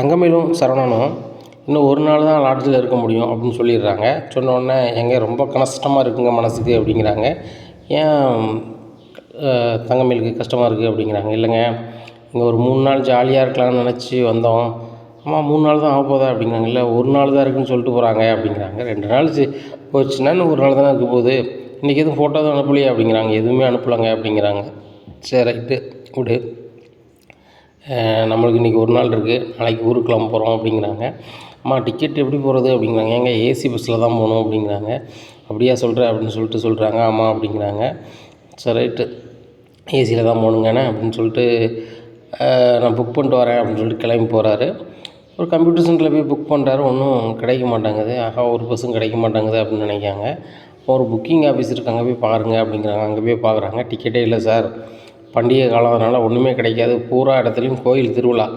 தங்கமயிலும் சரவணனும் இன்னும் ஒரு நாள் தான் லாட்ஜில் இருக்க முடியும் அப்படின்னு சொல்லிடுறாங்க. சொன்ன உடனே எங்க ரொம்ப கஷ்டமாக இருக்குங்க மனசுக்கு அப்படிங்கிறாங்க. ஏன் தங்கமயிலுக்கு கஷ்டமாக இருக்குது அப்படிங்கிறாங்க. இல்லைங்க, இங்கே ஒரு 3 நாள் ஜாலியாக இருக்கலாம்னு நினச்சி வந்தோம். ஆமா 3 நாள் தான் ஆகப்போதா அப்படிங்கிறாங்க. இல்லை 1 நாள் தான் இருக்குதுன்னு சொல்லிட்டு போகிறாங்க அப்படிங்கிறாங்க. 2 நாள் போச்சுன்னா இன்னும் 1 நாள் தானே இருக்க போகுது. இன்றைக்கி எதுவும் ஃபோட்டோ தான் அனுப்பலையே அப்படிங்கிறாங்க. எதுவுமே அனுப்பலைங்க அப்படிங்கிறாங்க. சரி ரைட்டு விடு, நம்மளுக்கு இன்றைக்கி 1 நாள் இருக்குது, நாளைக்கு ஊருக்கு கிளம்ப போகிறோம் அப்படிங்கிறாங்க. அம்மா டிக்கெட் எப்படி போகிறது அப்படிங்கிறாங்க. ஏங்க ஏசி பஸ்ஸில் தான் போகணும் அப்படிங்கிறாங்க. அப்படியா சொல்கிற அப்படின்னு சொல்கிறாங்க. ஆமாம் அப்படிங்கிறாங்க. சரி ரைட்டு ஏசியில் தான் போகணுங்கண்ணே அப்படின்னு சொல்லிட்டு நான் புக் பண்ணிட்டு வரேன் அப்படின்னு சொல்லிட்டு கிளம்பி போகிறாரு. ஒரு கம்ப்யூட்டர் சென்டரில் போய் புக் பண்ணுறாரு. ஒன்றும் கிடைக்க மாட்டேங்குது. ஆகா ஒரு பஸ்ஸும் கிடைக்க மாட்டேங்குது அப்படின்னு நினைக்காங்க. ஒரு புக்கிங் ஆஃபீஸ் இருக்குது, அங்கே போய் பாருங்க அப்படிங்கிறாங்க. அங்கே போய் பார்க்குறாங்க. டிக்கெட்டே இல்லை சார், பண்டிகை காலம், அதனால் ஒன்றுமே கிடைக்காது, பூரா இடத்துலையும் கோயில் திருவிழா,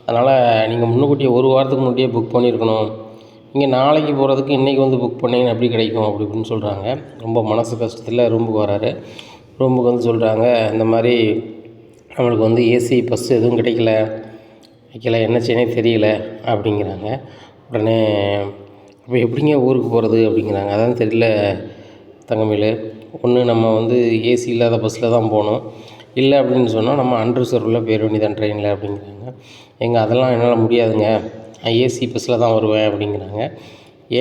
அதனால் நீங்கள் முன்னுக்கூட்டியே 1 வாரத்துக்கு முன்னாடியே புக் பண்ணியிருக்கணும், நீங்கள் நாளைக்கு போகிறதுக்கு இன்றைக்கி வந்து புக் பண்ணிங்கன்னா எப்படி கிடைக்கும் அப்படி இப்படின்னு சொல்கிறாங்க. ரொம்ப மனசு கஷ்டத்தில் ரூமுக்கு வராரு. ரூமுக்கு வந்து சொல்கிறாங்க, இந்த மாதிரி நம்மளுக்கு வந்து ஏசி பஸ் எதுவும் கிடைக்கல, என்ன செய்யனே தெரியல அப்படிங்கிறாங்க. உடனே அப்போ எப்படிங்க ஊருக்கு போகிறது அப்படிங்கிறாங்க. அதான் தெரியல தங்கமயில், ஒன்று நம்ம வந்து ஏசி இல்லாத பஸ்ஸில் தான் போகணும், இல்லை அப்படின்னு சொன்னால் நம்ம அன்ரிசர்வில் போயிட வேண்டியதான் ட்ரெயினில் அப்படிங்கிறாங்க. அதெல்லாம் என்னால் முடியாதுங்க, நான் ஏசி பஸ்ஸில் தான் வருவேன் அப்படிங்கிறாங்க.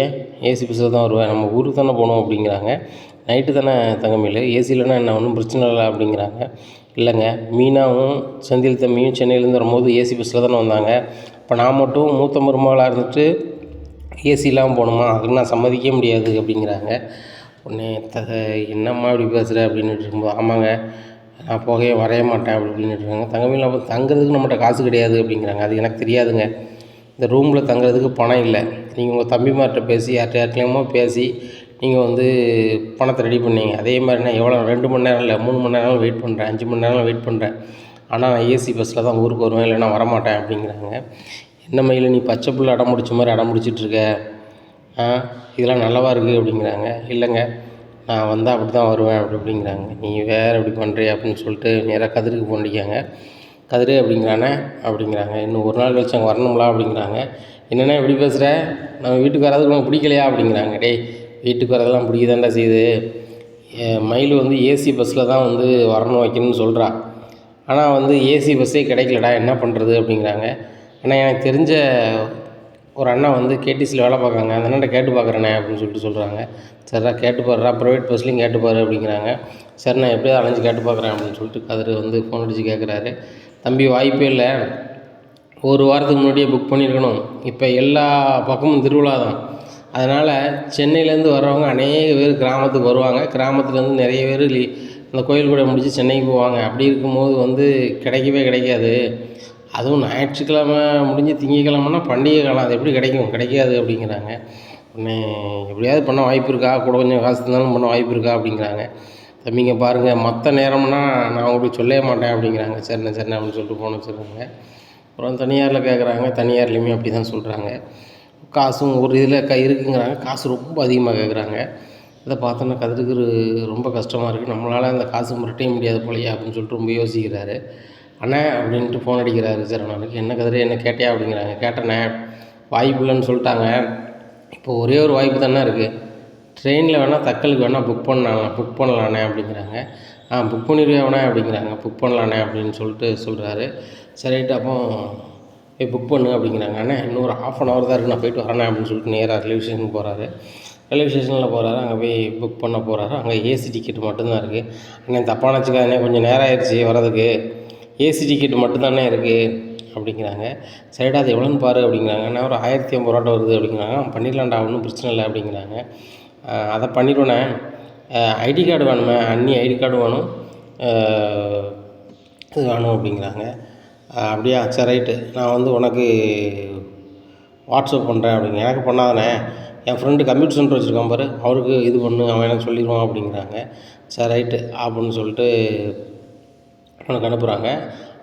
ஏன் ஏசி பஸ்ஸில் தான் வருவேன், நம்ம ஊருக்கு தானே போகணும் அப்படிங்கிறாங்க. நைட்டு தானே தங்கமயில், ஏசிலன்னா என்ன ஒன்றும் பிரச்சனை இல்லை அப்படிங்கிறாங்க. இல்லைங்க, மீனாவும் செந்தில் தம்பியும் சென்னையிலேருந்து வரும்போது ஏசி பஸ்ஸில் தானே வந்தாங்க, இப்போ நான் மட்டும் மூத்த மருமகளாக இருந்துட்டு ஏசி இல்லாமல் போகணுமா, அதுக்கு நான் சம்மதிக்க முடியாது அப்படிங்கிறாங்க. உடனே என்னம்மா இப்படி பேசுகிற அப்படின்ட்டு இருக்கும்போது, ஆமாங்க நான் போகவே வரைய மாட்டேன் அப்படி அப்படின்ட்டு இருக்காங்க. தங்கமயில் அப்போ தங்குறதுக்கு நம்மகிட்ட காசு கிடையாது அப்படிங்கிறாங்க. அது எனக்கு தெரியாதுங்க, இந்த ரூமில் தங்குறதுக்கு பணம் இல்லை, நீங்கள் உங்கள் தம்பிமார்கிட்ட பேசி யார்கிட்டயாமோ பேசி நீங்கள் வந்து பணத்தை ரெடி பண்ணீங்க. அதே மாதிரி நான் எவ்வளோ 2 மணி நேரம் இல்லை 3 மணி நேரம் வெயிட் பண்ணுறேன், 5 மணி நேரம் வெயிட் பண்ணுறேன், ஆனால் நான் ஏசி பஸ்ஸில் தான் ஊருக்கு வருவேன், இல்லைன்னா வரமாட்டேன் அப்படிங்கிறாங்க. என்ன மயில் நீ பச்சை புள்ள அடம் முடிச்ச மாதிரி அடம் முடிச்சிட்ருக்க, இதெல்லாம் நல்லவா இருக்குது அப்படிங்கிறாங்க. இல்லைங்க நான் வந்தால் அப்படி தான் வருவேன் அப்படிங்கிறாங்க. நீங்கள் வேறு எப்படி பண்ணுறிய அப்படின்னு சொல்லிட்டு நேராக கதிருக்கு போண்டிக்காங்க. கதிரு அப்படிங்கிறானே அப்படிங்கிறாங்க. இன்னும் 1 நாள் கழிச்சு அங்கே வரணுங்களா அப்படிங்கிறாங்க. என்னென்ன எப்படி பேசுகிற, நம்ம வீட்டுக்கு வர்றதுக்கு உனக்கு பிடிக்கலையா அப்படிங்கிறாங்க. டேய் வீட்டுக்கு வரதெல்லாம் பிடிக்கதாண்டா செய்யுது, மயில் வந்து ஏசி பஸ்ஸில் தான் வந்து வரணும் வைக்கணும்னு சொல்கிறா, ஆனால் வந்து ஏசி பஸ்ஸே கிடைக்கலடா, என்ன பண்ணுறது அப்படிங்கிறாங்க. ஆனால் எனக்கு தெரிஞ்ச ஒரு அண்ணா வந்து கேடிசியில் வேலை பார்க்குறாங்க, அந்த அண்ணன்ட்ட கேட்டு பார்க்குறேண்ணே அப்படின்னு சொல்கிறாங்க. சரிடா கேட்டு பாருடா, ப்ரைவேட் பஸ்லேயும் கேட்டு பாரு அப்படிங்கிறாங்க. சரி நான் எப்படியாவது அலைஞ்சு கேட்டு பார்க்குறேன் அப்படின்னு சொல்லிட்டு கதிர் வந்து ஃபோன் அடித்து கேட்குறாரு. தம்பி வாய்ப்பே இல்லை, 1 வாரத்துக்கு முன்னாடியே புக் பண்ணியிருக்கணும், இப்போ எல்லா பக்கமும் திருவிழா தான், அதனால் சென்னையிலேருந்து வர்றவங்க அநேக பேர் கிராமத்துக்கு வருவாங்க, கிராமத்துலேருந்து நிறைய பேர் அந்த கோயில் கூட முடித்து சென்னைக்கு போவாங்க, அப்படி இருக்கும்போது வந்து கிடைக்கவே கிடைக்காது, அதுவும் ஞாயிற்றுக்கிழமை முடிஞ்சு திங்கக்கிழமைனா பண்டிகை காலம், அது எப்படி கிடைக்கும், கிடைக்காது அப்படிங்கிறாங்க. உடனே எப்படியாவது பண்ண வாய்ப்பு இருக்கா, கூட கொஞ்சம் காசு இருந்தாலும் பண்ண வாய்ப்பு இருக்கா அப்படிங்கிறாங்க. தம்பிங்க பாருங்கள், மற்ற நேரம்னா நான் உங்களுக்கு சொல்லவே மாட்டேன் அப்படிங்கிறாங்க. சரிண்ணே அப்படின்னு சொல்லிட்டு ஃபோன் வச்சுருக்காங்க. அப்புறம் தனியாரில் கேட்குறாங்க, தனியார்லேயுமே அப்படி தான் சொல்கிறாங்க. காசும் ஒரு இதில் இருக்குங்கிறாங்க, காசு ரொம்ப அதிகமாக கேட்குறாங்க. இதை பார்த்தோன்னா கதிருக்கு ரொம்ப கஷ்டமாக இருக்குது, நம்மளால் அந்த காசு முரட்டவே முடியாது போலையா அப்படின்னு சொல்லிட்டு ரொம்ப யோசிக்கிறாரு. அண்ணே அப்படின்ட்டு ஃபோன் அடிக்கிறாரு சரவணனுக்கு. என்ன கதிரை என்ன கேட்டியா அப்படிங்கிறாங்க. கேட்டேண்ணே, வாய்ப்பு இல்லைன்னு சொல்லிட்டாங்க, இப்போ ஒரே ஒரு வாய்ப்பு தானே இருக்குது, ட்ரெயினில் வேணால் தக்கலுக்கு வேணால் புக் பண்ணலாண்ணே அப்படிங்கிறாங்க. புக் பண்ணிடுவேண்ணே அப்படிங்கிறாங்க. புக் பண்ணலாண்ணே அப்படின்னு சொல்கிறாரு. சரிட்டு அப்போ போய் புக் பண்ணு அப்படிங்கிறாங்க. அண்ணே இன்னொரு 1/2 hour தான் இருக்குது, நான் போய்ட்டு வரேண்ணே அப்படின்னு சொல்லிட்டு நேராக ரயில்வே ஸ்டேஷனுக்கு போகிறாரு. ரயில்வே ஸ்டேஷனில் போகிறாரு, அங்கே போய் புக் பண்ண போகிறாரு. அங்கே ஏசி டிக்கெட் மட்டும்தான் இருக்குது. அண்ணே தப்பாக நினச்சிக்காதண்ணே, கொஞ்சம் நேரம் ஆயிடுச்சு வரதுக்கு, ஏசி டிக்கெட் மட்டும்தானே இருக்குது அப்படிங்கிறாங்க. சரிடா அது எவ்வளோன்னு பாரு அப்படிங்கிறாங்க. நான் ஒரு 1050 ரூபாட்ட வருது அப்படிங்கிறாங்க. பண்ணிடலாம்டா, ஒன்றும் பிரச்சனை இல்லை அப்படிங்கிறாங்க. அதை பண்ணிடுவேண்ணே, ஐடி கார்டு வேணுமே, அண்ணி ஐடி கார்டு வேணும், இது வேணும் அப்படிங்கிறாங்க. அப்படியா சரி ரைட்டு, நான் வந்து உனக்கு வாட்ஸ்அப் பண்ணுறேன் அப்படிங்க. எனக்கு பண்ணாதானே, என் ஃப்ரெண்டு கம்ப்யூட்டர் சென்டர் வச்சுருக்கான் பாரு, அவருக்கு இது பண்ணு, அவன் எனக்கு சொல்லிடுவான் அப்படிங்கிறாங்க. சரி ரைட்டு அப்படின்னு சொல்லிட்டு அவனுக்கு அனுப்புகிறாங்க.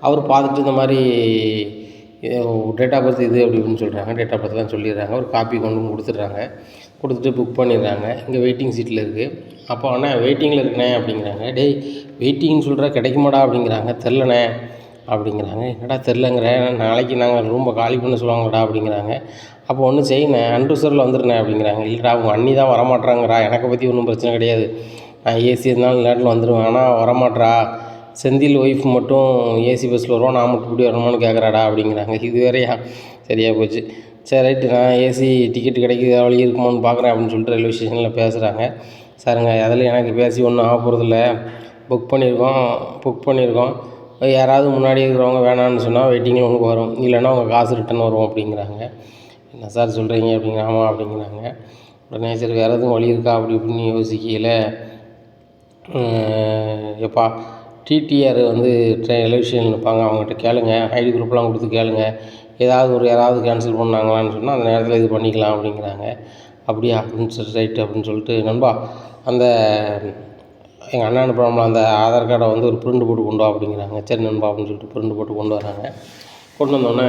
அவர் பார்த்துட்டு இந்த மாதிரி டேட் ஆஃப் பர்த் இது அப்படி இப்படின்னு சொல்கிறாங்க. டேட் ஆஃப் பர்த்லாம் சொல்லிடுறாங்க. ஒரு காப்பி கொண்டு கொடுத்துட்றாங்க. கொடுத்துட்டு புக் பண்ணிடுறாங்க. இங்கே வெயிட்டிங் சீட்டில் இருக்குது. அப்போ அண்ணா வெயிட்டிங்கில் இருக்கண்ணே அப்படிங்கிறாங்க. டேய் வெயிட்டிங்னு சொல்கிற கிடைக்குமாடா அப்படிங்கிறாங்க. தெரிலண்ணே, அப்படிங்கிறாங்க. என்னடா தெரிலங்கிறேன். நாளைக்கு நாங்கள் ரூமை காலி பண்ண சொல்லுவாங்கடா அப்படிங்கிறாங்க. அப்போ ஒன்றும் செய்யுண்ணே, அன்ரிசர்வ்டில் வந்துடுண்ணே அப்படிங்கிறாங்க. இல்லைடா உங்கள் அண்ணி தான் வரமாட்றாங்கடா, எனக்கு பற்றி ஒன்றும் பிரச்சனை கிடையாது, நான் ஏசி இருந்தாலும் நேரத்தில் வந்துடுவேன், ஆனால் வரமாட்றா, செந்தில் ஒய்ஃப் மட்டும் ஏசி பஸ்ஸில் வருவோம், நான் மட்டும் இப்படி வரணுமான்னு கேட்குறாடா அப்படிங்கிறாங்க. இது வேறையா, சரியாக போச்சு. சரி ரைட்டு, நான் ஏசி டிக்கெட்டு கிடைக்கிது வழி இருக்குமான்னு பார்க்குறேன் அப்படின்னு சொல்லிட்டு ரயில்வே ஸ்டேஷனில் பேசுகிறாங்க. சாருங்க அதில் எனக்கு பேசி ஒன்றும் ஆக போகிறதில்ல, புக் பண்ணியிருக்கோம், யாராவது முன்னாடி இருக்கிறவங்க வேணான்னு சொன்னால் வெயிட்டிங்கில் உங்களுக்கு வரும், இல்லைன்னா உங்கள் காசு ரிட்டன் வரும் அப்படிங்கிறாங்க. என்ன சார் சொல்கிறீங்க அப்படிங்கிற. ஆமாம் அப்படிங்கிறாங்க. உடனே சரி வேறு எதுவும் வழி இருக்கா அப்படி இப்படின்னு யோசிக்கையில், எப்பா டிடிஆர் வந்து ரயில்வே ஸ்டேஷனில் இருப்பாங்க, அவங்ககிட்ட கேளுங்க, ஐடி குரூப்லாம் கொடுத்து கேளுங்க, யாராவது கேன்சல் பண்ணாங்களான்னு சொன்னால் அந்த நேரத்தில் இது பண்ணிக்கலாம் அப்படிங்கிறாங்க. அப்படியா அப்படின்னு சொல்லி ரைட்டு அப்படின்னு சொல்லிட்டு, நண்பா அந்த எங்கள் அண்ணன் அனுப்புகிறோம்ல அந்த ஆதார் கார்டை வந்து ஒரு பிரிண்ட் போட்டு கொண்டு வா அப்படிங்கிறாங்க. சரி நண்பா அப்படின்னு சொல்லிட்டு பிரிண்ட் போட்டு கொண்டு வராங்க. கொண்டு வந்தோடனே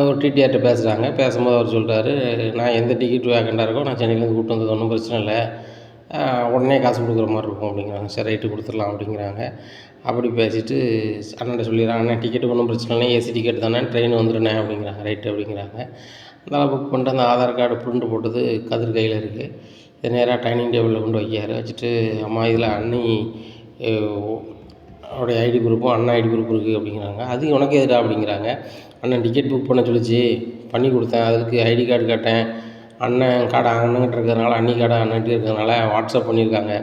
ஒரு டிடிஆர்கிட்ட பேசுகிறாங்க. பேசும்போது அவர் சொல்கிறாரு, நான் எந்த டிக்கெட் வேக்கண்டாக இருக்கோ நான் சென்னையிலேருந்து கூப்பிட்டு வந்தது ஒன்றும் பிரச்சனை இல்லை, உடனே காசு கொடுக்குற மாதிரி இருக்கும் அப்படிங்கிறாங்க. சரி ரைட்டு கொடுத்துடலாம் அப்படிங்கிறாங்க. அப்படி பேசிவிட்டு அண்ணன்ட்ட சொல்லிடுறாங்க, அண்ணன் டிக்கெட்டு ஒன்றும் பிரச்சனை இல்லை, ஏசி டிக்கெட் தானே, ட்ரெயின் வந்துடுண்ணே அப்படிங்கிறாங்க. ரைட்டு அப்படிங்கிறாங்க. அதனால் புக் பண்ணிட்டு அந்த ஆதார் கார்டு பிரிண்ட் போட்டது கதிர் கையில் இருக்குது. இது நேராக டைனிங் டேபிளில் கொண்டு வைக்காரு. வச்சுட்டு, அம்மா இதில் அண்ணி அவருடைய ஐடி குரூப்பும் அண்ணன் ஐடி குரூப் இருக்குது அப்படிங்கிறாங்க. அது உனக்கு எதுடா அப்படிங்கிறாங்க. அண்ணன் டிக்கெட் புக் பண்ண சொல்லிச்சு, பண்ணி கொடுத்தேன், அதுக்கு ஐடி கார்டு கேட்டேன், அண்ணன் கார்டு அண்ணன்கிட்ட இருக்கிறதுனால அண்ணி கார்டு அண்ணன்கிட்ட இருக்கிறதுனால வாட்ஸ்அப் பண்ணியிருக்காங்க,